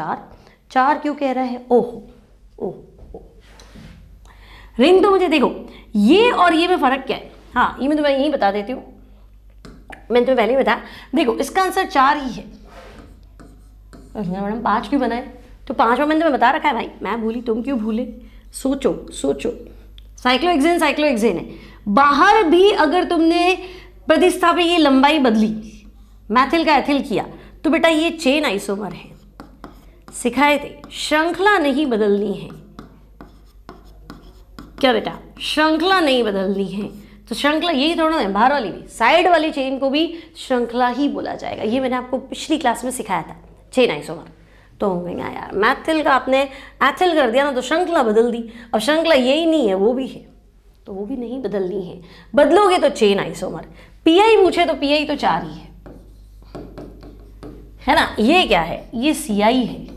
4 क्यों कह रहा है? ओह रिंग, तो मुझे देखो ये और ये में फ़र्क क्या है, हाँ ये मैं तुम्हें यही बता देती हूँ, मैंने तुम्हें पहले ही बताया। देखो इसका आंसर 4 ही है, मैडम 5 क्यों बनाए? तो 5वां मैंने तुम्हें बता रखा है भाई, मैं भूली तुम क्यों भूले? सोचो साइक्लोहेक्सेन है, बाहर भी अगर तुमने प्रतिस्थापित ये लंबाई बदली, मैथिल का एथिल किया, तो बेटा ये चेन आइसोमर है, सिखाए थे श्रृंखला नहीं बदलनी है। क्या बेटा, श्रृंखला नहीं बदलनी है, तो श्रृंखला यही थोड़ा है, बाहर वाली भी, साइड वाली चेन को भी श्रृंखला ही बोला जाएगा। ये मैंने आपको पिछली क्लास में सिखाया था, चेन आइसोमर। तो होंगे यार मैथिल का आपने एथिल कर दिया ना, तो श्रृंखला बदल दी, और श्रृंखला यही नहीं है वो भी है, तो वो भी नहीं बदलनी है, बदलोगे तो चेन आइसोमर। पीआई पूछे तो पीआई तो 4 ही है ना। ये क्या है, ये सीआई है,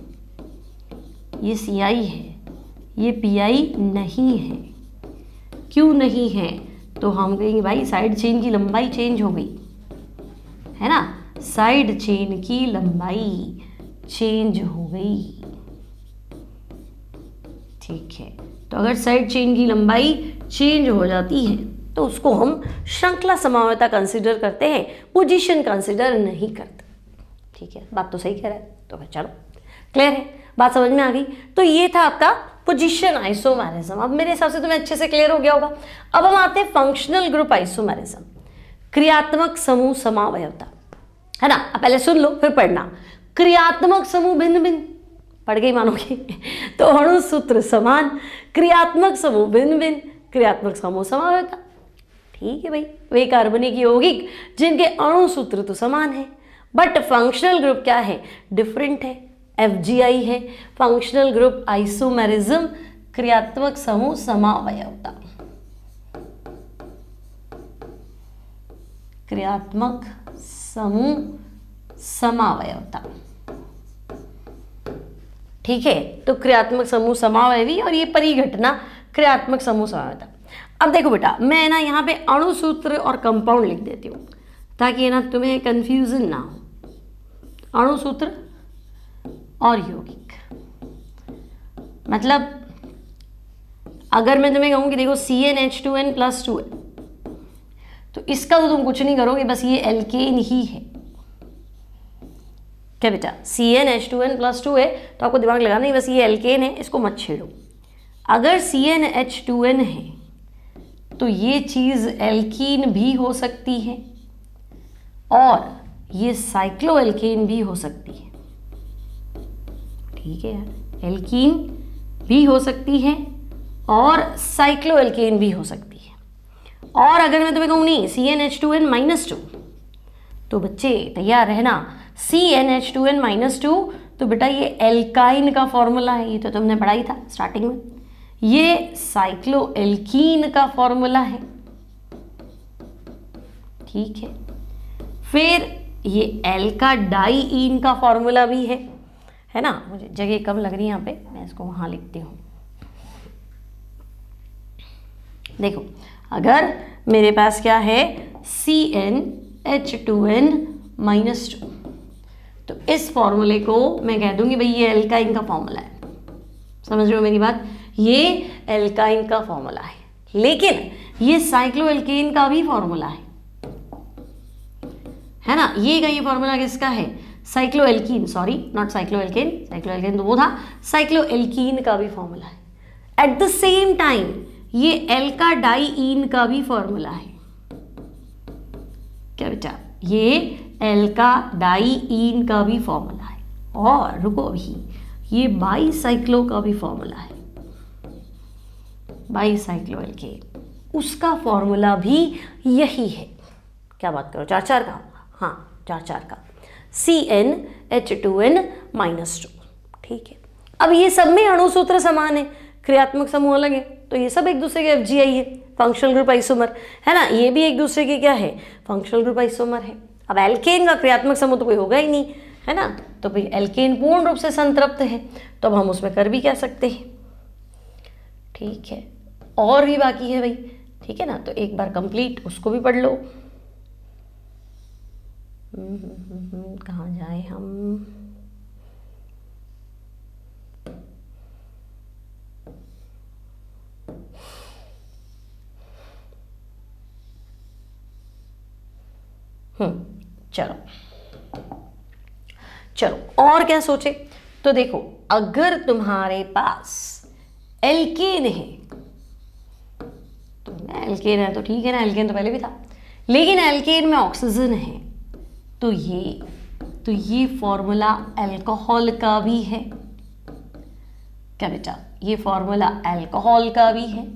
ये सीआई है, ये पीआई नहीं है। क्यों नहीं है? तो हम कहेंगे भाई साइड चेन की लंबाई चेंज हो गई, है ना, साइड चेन की लंबाई चेंज हो गई। ठीक है, तो अगर साइड चेन की लंबाई चेंज हो जाती है तो उसको हम श्रृंखला समावयता कंसिडर करते हैं, पोजीशन कंसिडर नहीं करते। ठीक है, बात तो सही कह रहा है, तो फिर चलो क्लियर है, बात समझ में आ गई। तो ये था आपका पोजीशन आइसोमेरिज्म। अब मेरे हिसाब से तुम्हें अच्छे से क्लियर हो गया होगा। अब हम आते हैं फंक्शनल ग्रुप आइसोमेरिज्म, क्रियात्मक समूह समावयवता, है ना। अब पहले सुन लो फिर पढ़ना। क्रियात्मक समूह भिन्न भिन्न, पढ़ गई मानोगे तो अणु सूत्र समान, क्रियात्मक समूह भिन्न भिन्न, क्रियात्मक समूह समावयवता। ठीक है भाई, वे कार्बनिक यौगिक जिनके अणु सूत्र तो समान है, बट फंक्शनल ग्रुप क्या है, डिफरेंट है, FGI है, फंक्शनल ग्रुप आइसोमेरिज्म, क्रियात्मक समूह समावयवता, क्रियात्मक समूह समावयवता। ठीक है, तो क्रियात्मक समूह समावयवी और ये परिघटना क्रियात्मक समूह समावयवता। अब देखो बेटा, मैं ना यहाँ पे अणु सूत्र और कंपाउंड लिख देती हूँ ताकि ना तुम्हें कंफ्यूजन ना हो। अणु सूत्र और यौगिक, मतलब अगर मैं तुम्हें कहूँ कि देखो CnH2n+2 है, तो इसका तो तुम कुछ नहीं करोगे, बस ये एल्केन ही है। क्या बेटा, CnH2n+2 है तो आपको दिमाग लगाना ही, बस ये एल्केन है, इसको मत छेड़ो। अगर CnH2n है तो ये चीज़ एल्कीन भी हो सकती है और ये साइक्लोएल्केन भी हो सकती है। ठीक है यार, एल्कीन भी हो सकती है और साइक्लोएल्केन भी हो सकती है। और अगर मैं तुम्हें कहूँ नहीं CnH2n-2, तो बच्चे तैयार रहना, CnH2n-2 तो बेटा ये एल्काइन का फॉर्मूला है, ये तो तुमने पढ़ाई था स्टार्टिंग में। ये साइक्लोएल्कीन का फॉर्मूला है। ठीक है, फिर ये एल्का डाईईन का फॉर्मूला भी है ना। मुझे जगह कम लग रही है यहाँ पे, मैं इसको वहाँ लिखती हूँ। देखो, अगर मेरे पास क्या है CnH2n-2, तो इस फॉर्मूले को मैं कह दूंगी भाई ये एल्काइन का फॉर्मूला है। समझ रहे हो मेरी बात, ये एल्काइन का फॉर्मूला है, लेकिन ये साइक्लोएल्केन का भी फॉर्मूला है ना। ये फॉर्मूला किसका है, cycloalkene, sorry not cycloalkane, cycloalkane तो वो था, साइक्लोएल्कीन का भी फॉर्मूला है। एट द सेम टाइम ये एल्का डाईईन का भी फॉर्मूला है। क्या बेटा, ये एल्का डाईईन का भी फॉर्मूला है। और रुको, अभी ये बाईसाइक्लो का भी फॉर्मूला है, बाईसाइक्लोएल्केन, उसका फॉर्मूला भी यही है। क्या बात करो, 4-4 का, हाँ 4-4 का, CnH2n-2। ठीक है, अब ये सब में अणुसूत्र समान है, क्रियात्मक समूह अलग है, तो ये सब एक दूसरे के FGI है, फंक्शनल ग्रुप आइसोमर है ना। ये भी एक दूसरे के क्या है, फंक्शनल ग्रुप आइसोमर है। अब एल्केन का क्रियात्मक समूह तो कोई होगा ही नहीं, है ना, तो भाई एल्केन पूर्ण रूप से संतृप्त है, तो अब हम उसमें कर भी क्या सकते हैं। ठीक है, और भी बाकी है भाई, ठीक है ना, तो एक बार कंप्लीट उसको भी पढ़ लो। कहाँ जाए हम, चलो और क्या सोचे, तो देखो अगर तुम्हारे पास एल्केन है, तो एल्केन है तो ठीक है ना, एल्केन तो पहले भी था, लेकिन एल्केन में ऑक्सीजन है, तो ये फॉर्मूला अल्कोहल का भी है। क्या बेटा, ये फॉर्मूला अल्कोहल का भी है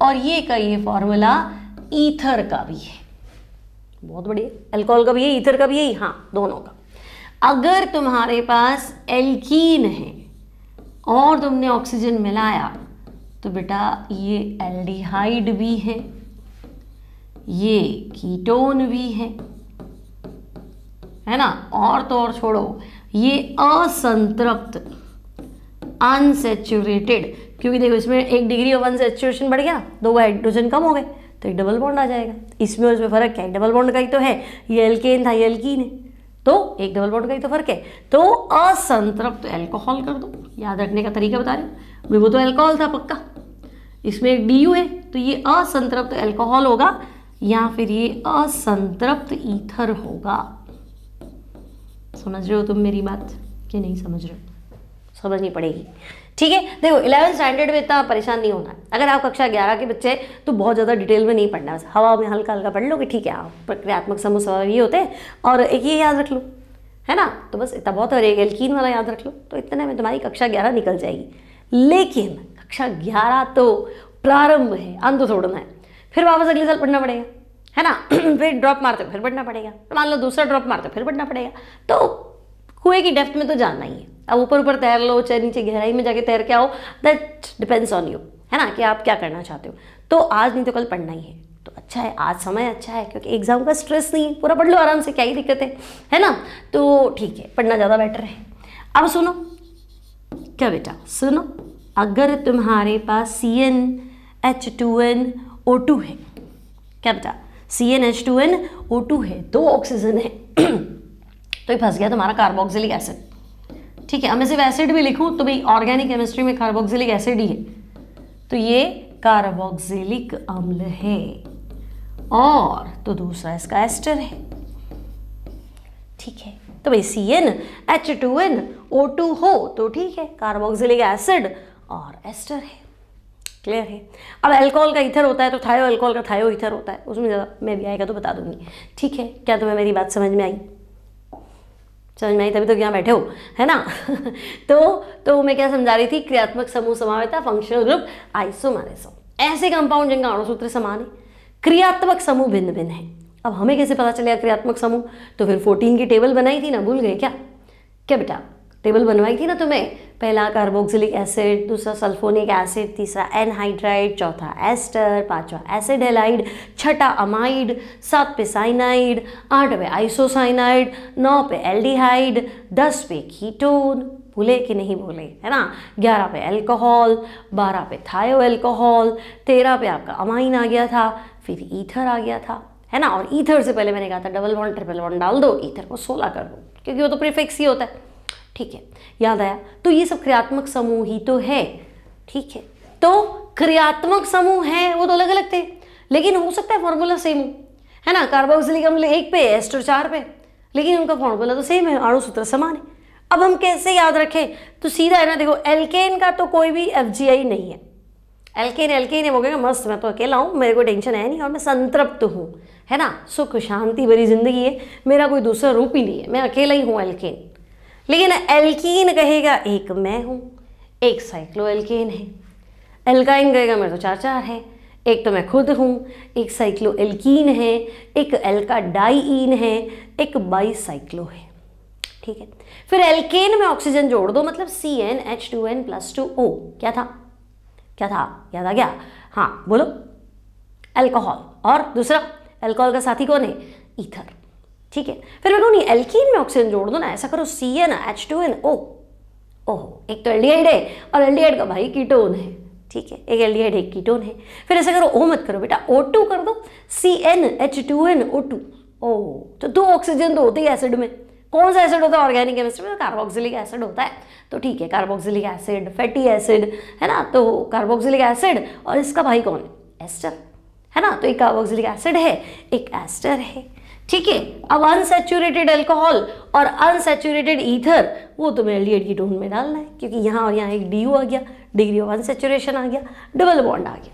और ये फॉर्मूला ईथर का भी है। बहुत बढ़िया, अल्कोहल का भी है, ईथर का भी है, हाँ दोनों का। अगर तुम्हारे पास एल्कीन है और तुमने ऑक्सीजन मिलाया, तो बेटा ये एल्डिहाइड भी है, ये कीटोन भी है ना। और तो और छोड़ो, ये असंतृप्त अनसैचुरेटेड, क्योंकि देखो इसमें 1 डिग्री ऑफ अनसैचुरेशन बढ़ गया, 2 हाइड्रोजन कम हो गए, तो एक डबल बॉन्ड आ जाएगा। इसमें और इसमें फर्क क्या है, डबल बॉन्ड का ही तो है, ये एल्केन था, ये एल्कीन है, तो एक डबल बॉन्ड का ही तो फर्क है। तो असंतृप्त एल्कोहल कर दो, याद रखने का तरीका बता रही हूँ, वो तो एल्कोहल था पक्का, इसमें एक DU है, तो ये असंतृप्त एल्कोहल होगा या फिर ये असंतृप्त ईथर होगा। समझ रहे हो तुम मेरी बात कि नहीं समझ रहे हो, समझनी पड़ेगी। ठीक है, देखो 11th स्टैंडर्ड में इतना परेशान नहीं होना है। अगर आप कक्षा 11 के बच्चे तो बहुत ज़्यादा डिटेल में नहीं पढ़ना, बस हवा में हल्का हल्का पढ़ लो कि ठीक है आप क्रियात्मक समूह ये होते हैं, और एक ये याद रख लो, है ना, तो बस इतना बहुत, और एक एल्कीन वाला याद रख लो, तो इतने में तुम्हारी कक्षा 11 निकल जाएगी। लेकिन कक्षा 11 तो प्रारंभ है, अंत थोड़ना है, फिर वापस अगले साल पढ़ना पड़ेगा, है ना। फिर ड्रॉप मारते फिर पढ़ना पड़ेगा, तो मान लो दूसरा ड्रॉप मारते फिर पढ़ना पड़ेगा, तो कुएं की डेप्थ में तो जानना ही है। अब ऊपर ऊपर तैर लो चाहे नीचे गहराई में जाके तैर के आओ, दैट डिपेंड्स ऑन यू, है ना, कि आप क्या करना चाहते हो। तो आज नहीं तो कल पढ़ना ही है, तो अच्छा है, आज समय अच्छा है, क्योंकि एग्जाम का स्ट्रेस नहीं, पूरा पढ़ लो आराम से, क्या ही दिक्कत है ना। तो ठीक है, पढ़ना ज़्यादा बेटर है। अब सुनो, क्या बेटा सुनो, अगर तुम्हारे पास CnH2nO2 है, क्या बेटा CnH2nO2 है, 2 ऑक्सीजन है, तो ये फंस गया तुम्हारा कार्बोक्सिलिक एसिड। ठीक है, अब मैं सिर्फ एसिड भी लिखूं तो भाई ऑर्गेनिक केमिस्ट्री में कार्बोक्सिलिक एसिड ही है, तो ये कार्बोक्सिलिक अम्ल है, और तो दूसरा इसका एस्टर है। ठीक है, तो भाई CnH2nO2 हो तो ठीक है, कार्बोक्सिलिक एसिड और एस्टर है। क्लियर है। अब अल्कोहल का ईथर होता है तो थायो अल्कोहल का थायो ईथर होता है, उसमें ज़्यादा मैं भी आएगा तो बता दूंगी। ठीक है, क्या तुम्हें मेरी बात समझ में आई? समझ में आई तभी तो यहाँ बैठे हो, है ना? तो मैं क्या समझा रही थी, क्रियात्मक समूह समावेता, फंक्शनल ग्रुप, आइसोमेरिज्म, ऐसे कंपाउंड जिनका अणुसूत्र समान है, क्रियात्मक समूह भिन्न भिन्न है। अब हमें कैसे पता चलेगा क्रियात्मक समूह? तो फिर 14 की टेबल बनाई थी ना, भूल गए क्या? क्या बेटा, टेबल बनवाई थी ना तुम्हें, पहला कार्बोक्सिलिक एसिड, दूसरा सल्फोनिक एसिड, तीसरा एनहाइड्राइड, चौथा एस्टर, पांचवा एसिड हैलाइड, छठा अमाइड, 7 पे साइनाइड, 8 पे आइसोसाइनाइड, 9 पे एल्डिहाइड, 10 पे कीटोन, भूले कि नहीं भूले, है ना? 11 पे अल्कोहल, 12 पे थायो अल्कोहल, 13 पे आपका अमाइन आ गया था, फिर ईथर आ गया था, है ना? और ईथर से पहले मैंने कहा था डबल बॉन्ड ट्रिपल बॉन्ड डाल दो, ईथर को 16 कर दो, क्योंकि वो तो प्रीफिक्स ही होता है। ठीक है, याद आया? तो ये सब क्रियात्मक समूह ही तो है। ठीक है, तो क्रियात्मक समूह है वो तो अलग अलग थे, लेकिन हो सकता है फॉर्मूला सेम हो, है ना? कार्बोक्सिलिक अम्ल 1 पे, एस्टर 4 पे, लेकिन उनका फॉर्मूला तो सेम है, अणुसूत्र समान है। अब हम कैसे याद रखें? तो सीधा है ना, देखो एल्केन का तो कोई भी FGI नहीं है, एल्केन एल्केन है, वो कहेगा मस्त मैं तो अकेला हूँ, मेरे को टेंशन है नहीं और मैं संतृप्त हूँ, है ना? सुख शांति भरी जिंदगी है, मेरा कोई दूसरा रूप ही नहीं है, मैं अकेला ही हूँ एल्केन। लेकिन एल्कीन कहेगा एक मैं हूँ, एक साइक्लो एल्केन है। एल्काइन कहेगा मेरे तो 4 है, एक तो मैं खुद हूँ, एक साइक्लो एल्कीन है, एक एल्का डाईइन है, एक बाईसाइक्लो है। ठीक है, फिर एल्केन में ऑक्सीजन जोड़ दो, मतलब CnH2n+2O। क्या था? क्या था? याद आ गया? हाँ बोलो, अल्कोहल। और दूसरा अल्कोहल का साथी कौन है? ईथर। ठीक है, फिर मैं कहूँ एल्कीन में ऑक्सीजन जोड़ दो ना, ऐसा करो CnH2nO। ओहो, एक तो एल्डिहाइड है और एल्डिहाइड का भाई कीटोन है। ठीक है, एक एल्डिहाइड एक कीटोन है। फिर ऐसा करो O मत करो बेटा, O2 कर दो, CnH2nO2। ओह, तो 2 ऑक्सीजन तो होते ही एसिड में। कौन सा एसिड होता है ऑर्गेनिक केमिस्ट्री में? कार्बोक्सिलिक एसिड होता है। तो ठीक है, कार्बोक्सिलिक एसिड, फैटी एसिड, है ना? तो कार्बोक्सिलिक एसिड और इसका भाई कौन है? एस्टर, है ना? तो एक कार्बोक्सिलिक एसिड है, एक एस्टर है। ठीक है, अब अनसैचुरेटेड अल्कोहल और अनसैचुरेटेड ईथर, वो तुम्हें एल्डिहाइड कीटोन में डालना है, क्योंकि यहाँ और यहाँ एक DO आ गया, डिग्री ऑफ अनसैचुरेशन आ गया, डबल बॉन्ड आ गया।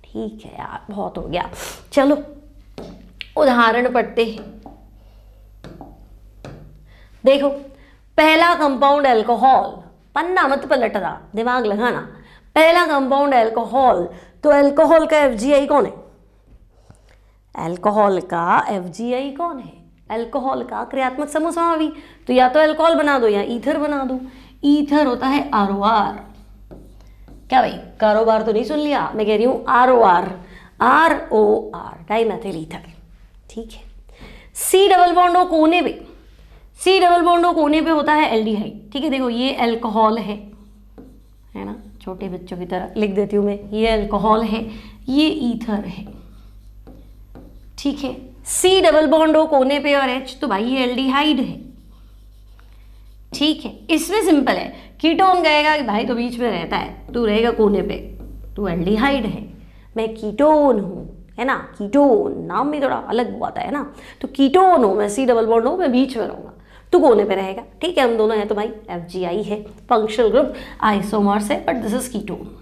ठीक है यार, बहुत हो गया। चलो उदाहरण पढ़ते हैं। देखो, पहला कंपाउंड अल्कोहल, पन्ना मत पलटना, दिमाग लगाना। पहला कंपाउंड अल्कोहल, तो अल्कोहल का FGI कौन है? अल्कोहल का FGI कौन है? अल्कोहल का क्रियात्मक समूह समावी, तो या तो अल्कोहल बना दो या ईथर बना दो। ईथर होता है ROR। क्या भाई, कारोबार तो नहीं सुन लिया? मैं कह रही हूँ ROR, ROR, डाइमेथिल ईथर। ठीक है, C डबल बॉन्ड O कोने पे, C डबल बॉन्ड O कोने पे होता है एल्डिहाइड। ठीक है, देखो ये अल्कोहल है ना? छोटे बच्चों की तरह लिख देती हूँ मैं, ये अल्कोहल है, ये ईथर है। ठीक है, C डबल बॉन्ड O कोने पे और H, तो भाई ये एल्डिहाइड है। ठीक है, इसमें सिंपल है, कीटोन कहेगा कि भाई तो बीच में रहता है, तू रहेगा कोने पे, तू एल्डिहाइड है, मैं कीटोन हूँ, है ना? कीटोन नाम भी थोड़ा अलग हुआ था, है ना? तो कीटोन हूँ मैं, C डबल बॉन्ड O, मैं बीच में रहूँगा, तू कोने पे रहेगा। ठीक है, हम दोनों हैं तो भाई FGI है, फंक्शनल ग्रुप आइसोमर्स है, बट दिस इज कीटोन।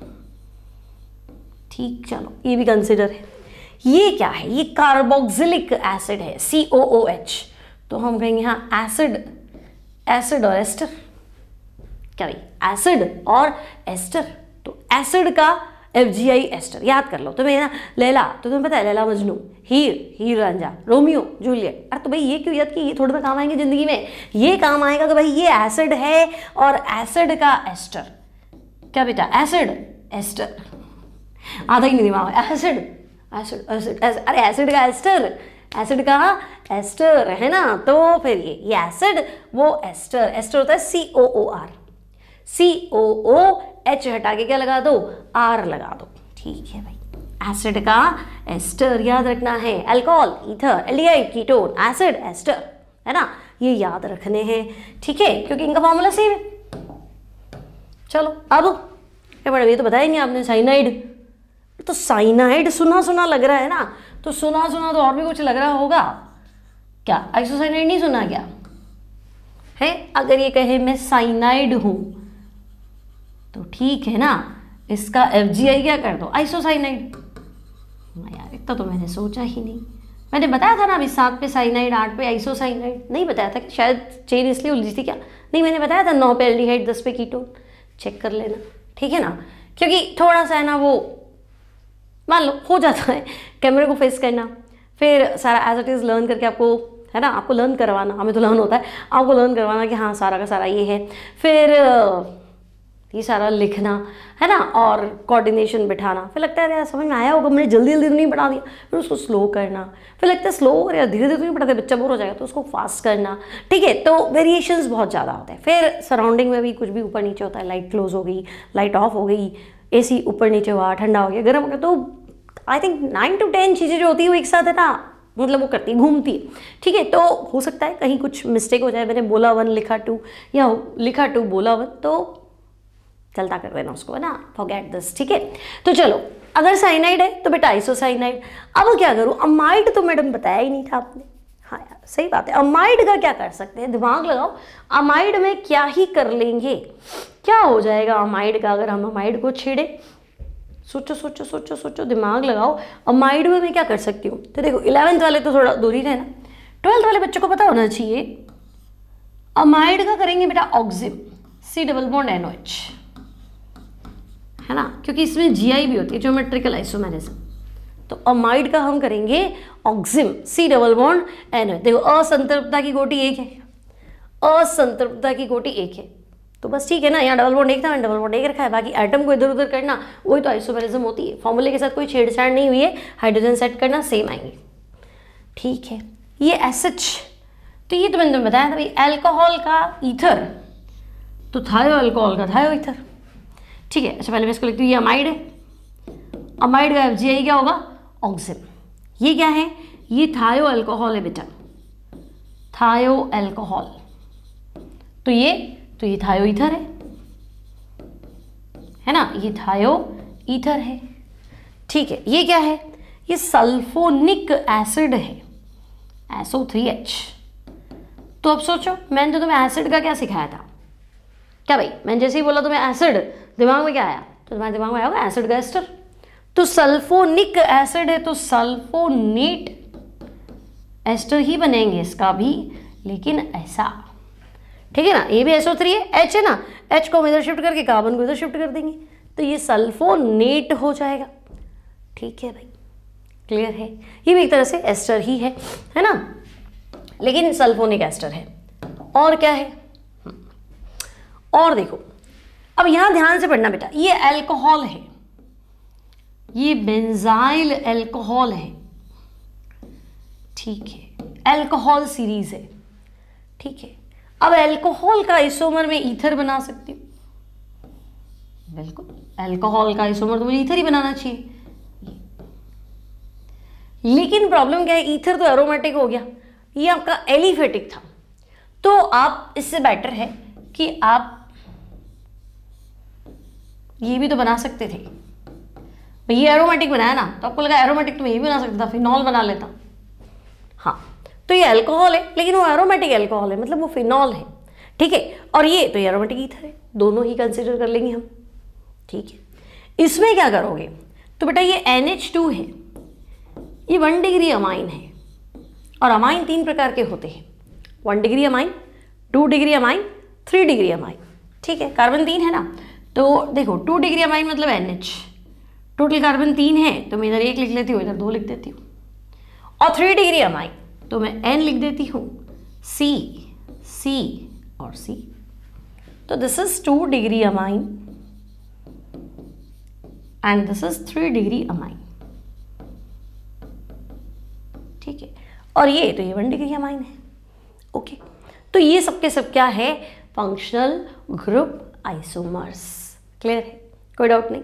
ठीक, चलो ये भी कंसिडर है। ये क्या है? ये कार्बोक्सिलिक एसिड है, COOH। तो हम कहेंगे हाँ एसिड, एसिड और एस्टर। क्या भाई, एसिड और एस्टर, तो एसिड का FGI एस्टर। याद कर लो तुम्हें ना, लैला तो तुम्हें पता है, लैला मजनू, हीर रांझा, रोमियो जूलियट। अरे तो भाई ये क्यों याद कि ये थोड़ा सा काम आएंगे जिंदगी में? ये काम आएगा कि भाई ये एसिड है और एसिड का एस्टर। क्या बेटा, एसिड एस्टर, आधा ही नहीं दिमाग, एसिड एसिड एसिड, अरे एसिड का एस्टर, एसिड का एस्टर, है ना? तो फिर ये एसिड, वो एस्टर, एस्टर होता है COOR, COOH हटा के क्या लगा दो? R लगा दो। ठीक है भाई, एसिड का एस्टर याद रखना है, alcohol, ether, aldehyde, ketone, acid, ester, है ना? ये याद रखने हैं। ठीक है, क्योंकि इनका फॉर्मूला सेम है। चलो अब क्या पढ़ा, ये तो बताया नहीं आपने, साइनाइड तो साइनाइड सुना सुना लग रहा है ना, तो सुना सुना तो और भी कुछ लग रहा होगा क्या? आइसोसाइनाइड नहीं सुना क्या है? अगर ये कहे मैं साइनाइड हूं तो ठीक है ना, इसका FGI क्या कर दो? आइसोसाइनाइड। यार इतना तो मैंने सोचा ही नहीं। मैंने बताया था ना अभी 7 पे साइनाइड, 8 पे आइसोसाइनाइड, नहीं बताया था? शायद चेन इसलिए उलझी थी क्या? नहीं, मैंने बताया था 9 पे एल्डिहाइड, 10 पे कीटोन। चेक कर लेना, ठीक है ना? क्योंकि थोड़ा सा है ना वो मान लो हो जाता है कैमरे को फेस करना, फिर सारा एज इट इज़ लर्न करके आपको है ना, आपको लर्न करवाना, हमें तो लर्न होता है, आपको लर्न करवाना कि हाँ सारा का सारा ये है, फिर ये सारा लिखना है ना, और कोऑर्डिनेशन बिठाना, फिर लगता है यार समझ में आया होगा, मैंने जल्दी जल्दी तो नहीं पढ़ा दिया, फिर उसको स्लो करना, फिर लगता है स्लो और यार धीरे धीरे तो नहीं पढ़ाते, बच्चा बोर हो जाएगा, तो उसको फास्ट करना, ठीक है? तो वेरिएशंस बहुत ज़्यादा होते हैं। फिर सराउंडिंग में भी कुछ भी ऊपर नीचे होता है, लाइट क्लोज हो गई, लाइट ऑफ हो गई, AC ऊपर नीचे हुआ, ठंडा हो गया, गर्म हो गया, तो आई थिंक 9 to 10 चीज़ें जो होती है वो एक साथ है ना, मतलब वो करती घूमती है, ठीक है? तो हो सकता है कहीं कुछ मिस्टेक हो जाए, मैंने बोला 1 लिखा 2 या लिखा 2 बोला 1, तो चलता कर देना उसको, है ना, फॉरगेट दिस, ठीक है? तो चलो, अगर साइनाइड है तो बेटा आइसोसाइनाइड। अब क्या करूँ? अमाइड तो मैडम बताया ही नहीं था आपने। हाँ यार सही बात है, अमाइड का क्या कर सकते हैं? दिमाग लगाओ, अमाइड में क्या ही कर लेंगे, क्या हो जाएगा अमाइड का अगर हम अमाइड को छेड़े? सोचो सोचो सोचो सोचो, दिमाग लगाओ, अमाइड में मैं क्या कर सकती हूँ? तो देखो 11th वाले तो थोड़ा दूर ही रहना, 12th वाले बच्चों को पता होना चाहिए। अमाइड का करेंगे बेटा ऑक्सिम, C डबल बॉन्ड NOH, है ना, क्योंकि इसमें GI भी होती है, ज्योमेट्रिकल आइसोमेरिज्म। तो अमाइड का हम करेंगे ऑक्सिम, C डबल बॉन्ड NOH। देखो असंतृप्तता की कोटि एक है, असंतृप्तता की कोटि एक है, तो बस ठीक है ना, यहाँ डबल बॉन्ड एक था, मैंने डबल बॉन्ड एक रखा है, बाकी एटम को इधर उधर करना वही तो आइसोमेरिज्म होती है। फॉर्मूले के साथ कोई छेड़छाड़ नहीं हुई है, हाइड्रोजन सेट करना सेम आएंगे, ठीक है? ये SH, तो ये तो मैंने तुम्हें बताया था भाई, अल्कोहल का ईथर तो थायो अल्कोहल का थायो ईथर, ठीक है? अच्छा पहले मैं इसको लिखती हूँ, ये अमाइड है, अमाइड का FGI क्या होगा? ऑक्सिम। ये क्या है? ये थायो अल्कोहल है बेटा, थायो अल्कोहल, तो ये थायो ईथर है ना, ये थायो ईथर है, ठीक है? ये क्या है? ये सल्फोनिक एसिड है, SO3H। तो अब सोचो, मैंने तो तुम्हें एसिड का क्या सिखाया था? क्या भाई, मैंने जैसे ही बोला तुम्हें एसिड, दिमाग में क्या आया? तो तुम्हारे दिमाग में आया होगा एसिड का एस्टर, तो सल्फोनिक एसिड है तो सल्फोनेट एस्टर ही बनेंगे इसका भी, लेकिन ऐसा, ठीक है ना? ये भी SO3 है, H है ना, H को हम इधर शिफ्ट करके कार्बन को इधर शिफ्ट कर देंगे, तो ये सल्फोनेट हो जाएगा, ठीक है भाई? क्लियर है? ये भी एक तरह से एस्टर ही है ना, लेकिन सल्फोनिक एस्टर है। और क्या है? और देखो, अब यहां ध्यान से पढ़ना बेटा, ये अल्कोहल है, ये बेंजाइल अल्कोहल है, ठीक है? अल्कोहल सीरीज है, ठीक है? अब अल्कोहल का आइसोमर में ईथर बना सकती हूँ, बिल्कुल, अल्कोहल का आइसोमर तो मुझे ईथर ही बनाना चाहिए, लेकिन प्रॉब्लम क्या है? ईथर तो एरोमेटिक हो गया, ये आपका एलिफेटिक था, तो आप इससे बेटर है कि आप ये भी तो बना सकते थे। ये एरोमेटिक बनाया ना, तो आपको लगा एरोमेटिक तो मैं ये भी बना सकता था, फिनॉल बना लेता। हाँ, तो ये अल्कोहल है, लेकिन वो एरोमेटिक अल्कोहल है, मतलब वो फिनॉल है, ठीक है? और ये तो एरोमेटिक ईथर है, दोनों ही कंसिडर कर लेंगे हम, ठीक है? इसमें क्या करोगे? तो बेटा ये NH2 है, ये 1 डिग्री अमाइन है, और अमाइन 3 प्रकार के होते हैं, 1 degree amine, 2 degree amine, 3 degree amine, ठीक है? कार्बन 3 है ना, तो देखो 2 डिग्री अमाइन मतलब NH, टोटल कार्बन 3 है, तो मैं इधर 1 लिख लेती हूँ, इधर 2 लिख देती हूँ, और 3 डिग्री अमाइन तो मैं N लिख देती हूँ, C, C और C, तो this is 2 degree amine and this is 3 degree amine, ठीक है? और ये तो ये 1 डिग्री अमाइन है, ओके? तो ये सबके सब क्या है? Functional group isomers. क्लियर है? कोई डाउट नहीं?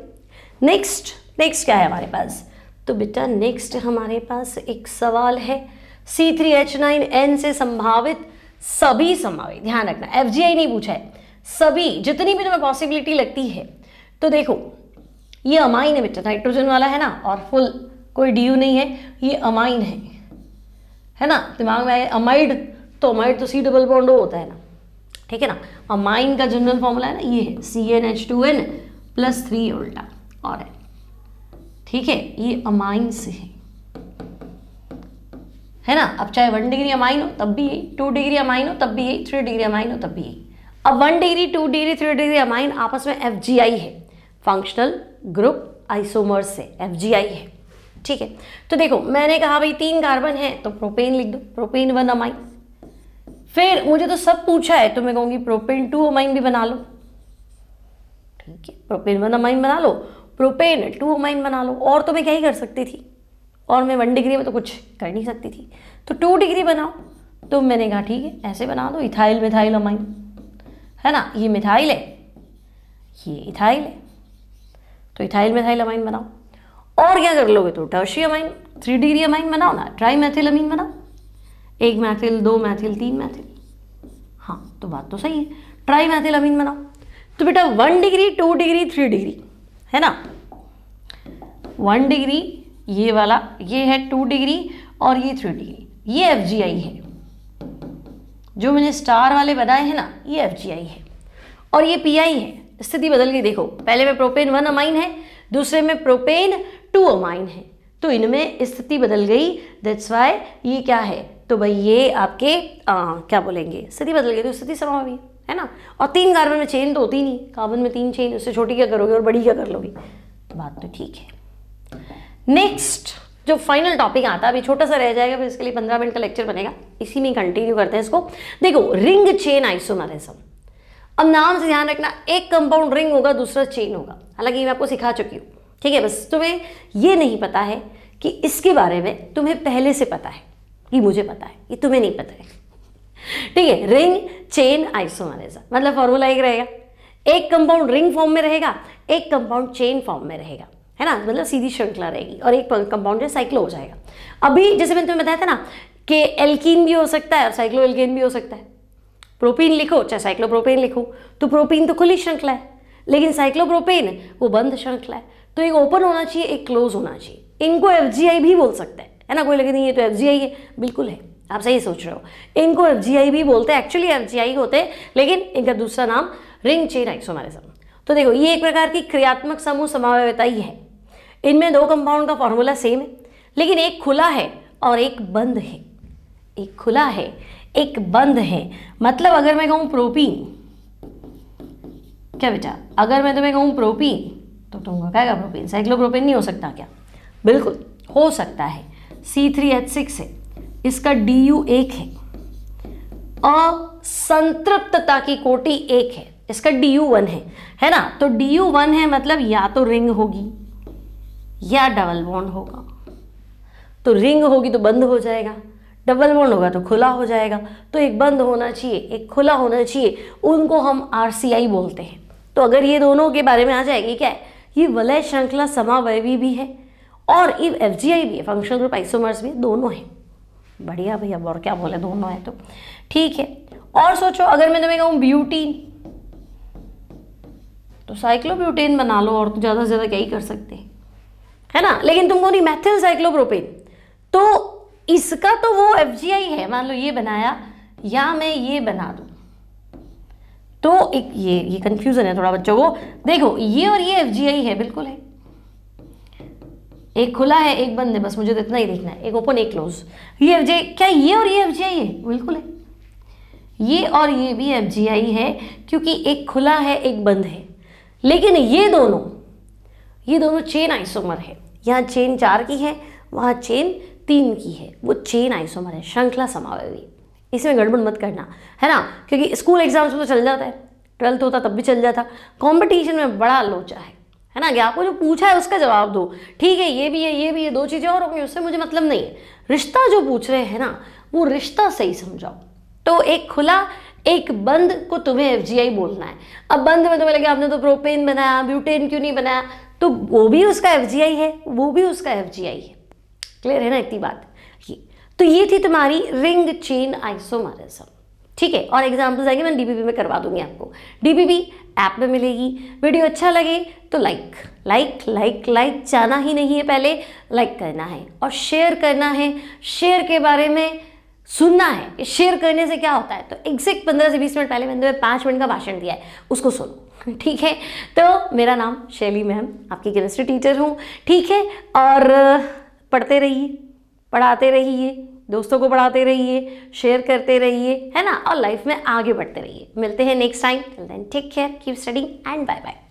नेक्स्ट क्या है हमारे पास? तो बेटा नेक्स्ट हमारे पास एक सवाल है, C3H9N से संभावित सभी संभावित, ध्यान रखना FGI नहीं पूछा है, सभी जितनी भी तुम्हें पॉसिबिलिटी लगती है। तो देखो ये अमाइन है बेटा, नाइट्रोजन वाला है ना, और फुल कोई डी यू नहीं है, ये अमाइन है ना। दिमाग में आए अमाइड, तो अमाइड तो सी डबल बॉन्ड होता है ना, ठीक है ना। अमाइन का जनरल फॉर्मूला है ना, ये है CnH2n + 3 उल्टा और है, ठीक है। ये अमाइन से है ना। अब चाहे 1 डिग्री अमाइन हो तब भी यही, 2 डिग्री अमाइन हो तब भी यही, 3 डिग्री अमाइन हो तब भी यही। अब 1 डिग्री, 2 डिग्री, 3 डिग्री अमाइन आपस में FGI है, फंक्शनल ग्रुप आइसोमर्स से FGI है, ठीक है। तो देखो मैंने कहा भाई 3 कार्बन है तो प्रोपेन लिख दो, प्रोपेन 1 अमाइन। फिर मुझे तो सब पूछा है तो मैं कहूँगी प्रोपेन 2 अमाइन भी बना लो, ठीक है। प्रोपेन 1 अमाइन बना लो, प्रोपेन 2 अमाइन बना लो, और तो मैं क्या ही कर सकती थी, और मैं 1 डिग्री में तो कुछ कर नहीं सकती थी, तो 2 डिग्री बनाओ। तो मैंने कहा ठीक है ऐसे बना दो, इथाइल मिथाइल अमाइन, है ना। ये मिथाइल है, ये इथाइल है, तो इथाइल मिथाइल अमाइन बनाओ। और क्या कर लोगे तो टर्शियरी अमाइन, 3 डिग्री अमाइन बनाओ ना, ट्राई मैथिल अमीन बनाओ, 1 मैथिल, 2 मैथिल, 3 मैथिल। हाँ तो बात तो सही है, ट्राई मैथिल अमीन बनाओ। तो बेटा 1 डिग्री, 2 डिग्री, 3 डिग्री, है ना। 1 डिग्री ये वाला, ये है 2 डिग्री और ये 3 डिग्री, ये FGI है। जो मैंने स्टार वाले बनाए हैं ना, ये FGI है और ये PI है। स्थिति बदल गई, देखो पहले में प्रोपेन 1 अमाइन है, दूसरे में प्रोपेन 2 अमाइन है, तो इनमें स्थिति बदल गई, दैट्स वाई ये क्या है, तो भाई ये आपके क्या बोलेंगे, स्थिति बदल गई तो स्थिति समा हुई है ना। और 3 कार्बन में चेन तो होती नहीं, कार्बन में 3 चेन, उससे छोटी क्या करोगे और बड़ी क्या कर लोगे, बात तो ठीक है। नेक्स्ट जो फाइनल टॉपिक आता है, अभी छोटा सा रह जाएगा, फिर इसके लिए 15 मिनट का लेक्चर बनेगा, इसी में कंटिन्यू करते हैं इसको। देखो रिंग चेन आइसोमरिज्म, अब नाम से ध्यान रखना, एक कंपाउंड रिंग होगा दूसरा चेन होगा, हालांकि मैं आपको सिखा चुकी हूँ, ठीक है। बस तुम्हें ये नहीं पता है कि इसके बारे में तुम्हें पहले से पता है, ये मुझे पता है, ये तुम्हें नहीं पता है, ठीक है। रिंग चेन आइसोमरिज्म मतलब फॉर्मूला एक रहेगा, एक कंपाउंड रिंग फॉर्म में रहेगा, एक कंपाउंड चेन फॉर्म में रहेगा, है ना, मतलब सीधी श्रृंखला रहेगी, और एक कंपाउंड जो साइक्लो हो जाएगा। अभी जैसे मैंने तुम्हें बताया था ना कि एल्कीन भी हो सकता है और साइक्लो एल्केन भी हो सकता है। प्रोपीन लिखो चाहे साइक्लोप्रोपेन लिखो, तो प्रोपीन तो खुली श्रृंखला है, लेकिन साइक्लोप्रोपेन वो बंद श्रृंखला है, तो एक ओपन होना चाहिए, एक क्लोज होना चाहिए। इनको FGI भी बोल सकते हैं, है ना। कोई लगे नहीं ये तो FGI है, बिल्कुल है, आप सही सोच रहे हो, इनको FGI भी बोलते हैं, एक्चुअली FGI होते हैं, लेकिन इनका दूसरा नाम रिंग चेन आइसोमरिज्म। तो देखो ये एक प्रकार की क्रियात्मक समूह समवायता ही है, इनमें 2 कंपाउंड का फॉर्मूला सेम है, लेकिन एक खुला है और एक बंद है, एक खुला है एक बंद है। मतलब अगर मैं कहूँ प्रोपीन, क्या बेटा, अगर मैं तुम्हें कहूँ प्रोपीन तो तुमको कहेगा प्रोपीन, साइक्लोप्रोपेन नहीं हो सकता क्या, बिल्कुल हो सकता है, C3H6 है, इसका DU 1 है, असंतृप्तता की कोटि 1 है, इसका DU 1 है ना। तो DU 1 है मतलब या तो रिंग होगी या डबल बॉन्ड होगा, तो रिंग होगी तो बंद हो जाएगा, डबल बॉन्ड होगा तो खुला हो जाएगा, तो एक बंद होना चाहिए एक खुला होना चाहिए, उनको हम RCI बोलते हैं। तो अगर ये दोनों के बारे में आ जाएगी क्या है, ये वलय श्रृंखला समावयवी भी है और ये FGI भी है, फंक्शनल ग्रुप आइसोमर्स भी, दोनों है। बढ़िया भैया, और क्या बोले, दोनों है तो ठीक है। और सोचो अगर मैं तुम्हें कहूँ ब्यूटीन, तो साइक्लोब्यूटेन बना लो, और तो ज़्यादा से ज़्यादा क्या ही कर सकते हैं, है ना। लेकिन तुमको नहीं मैथिल साइक्लोप्रोपेन, तो इसका तो वो FGI है, मान लो ये बनाया या मैं ये बना दूं, तो एक ये कंफ्यूजन है थोड़ा बच्चों को। देखो ये और ये FGI है, बिल्कुल है, एक खुला है एक बंद है, बस मुझे तो इतना ही देखना है, एक ओपन एक क्लोज। ये FGI क्या, ये और ये FGI है, बिल्कुल है, ये और ये भी FGI है, क्योंकि एक खुला है एक बंद है। लेकिन ये दोनों चेन आइसोमर है, यहाँ चेन 4 की है, वहाँ चेन 3 की है, वो चेन आइसोमर है, श्रृंखला समावयवी। इसमें गड़बड़ मत करना, है ना, क्योंकि स्कूल एग्जाम्स में तो चल जाता है, 12th होता तब भी चल जाता, कंपटीशन में बड़ा लोचा है ना, कि आपको जो पूछा है उसका जवाब दो, ठीक है, ये भी है ये भी है, 2 चीज़ें और होंगी, उससे मुझे मतलब नहीं है। रिश्ता जो पूछ रहे हैं ना, वो रिश्ता सही समझाओ। तो एक खुला एक बंद को तुम्हें FGI बोलना है। अब बंद में तुम्हें लगे आपने तो प्रोपेन बनाया, ब्यूटेन क्यों नहीं बनाया, तो वो भी उसका FGI है, वो भी उसका FGI है। क्लियर है ना इतनी बात। तो ये थी तुम्हारी रिंग चेन आइसोमरिज्म, ठीक है, और एग्जाम्पल्स आएंगे मैं डीबीबी में करवा दूंगी आपको, डीबीबी ऐप में मिलेगी। वीडियो अच्छा लगे तो लाइक लाइक लाइक लाइक जाना ही नहीं है, पहले लाइक करना है और शेयर करना है। शेयर के बारे में सुनना है कि शेयर करने से क्या होता है, तो एग्जैक्ट 15 से 20 मिनट पहले मैंने 5 मिनट का भाषण दिया है, उसको सुनो, ठीक है। तो मेरा नाम शैली मैम, आपकी केमिस्ट्री टीचर हूँ, ठीक है। और पढ़ते रहिए, पढ़ाते रहिए, दोस्तों को पढ़ाते रहिए, शेयर करते रहिए, है ना, और लाइफ में आगे बढ़ते रहिए। मिलते हैं next time, till then take care, keep studying and bye bye.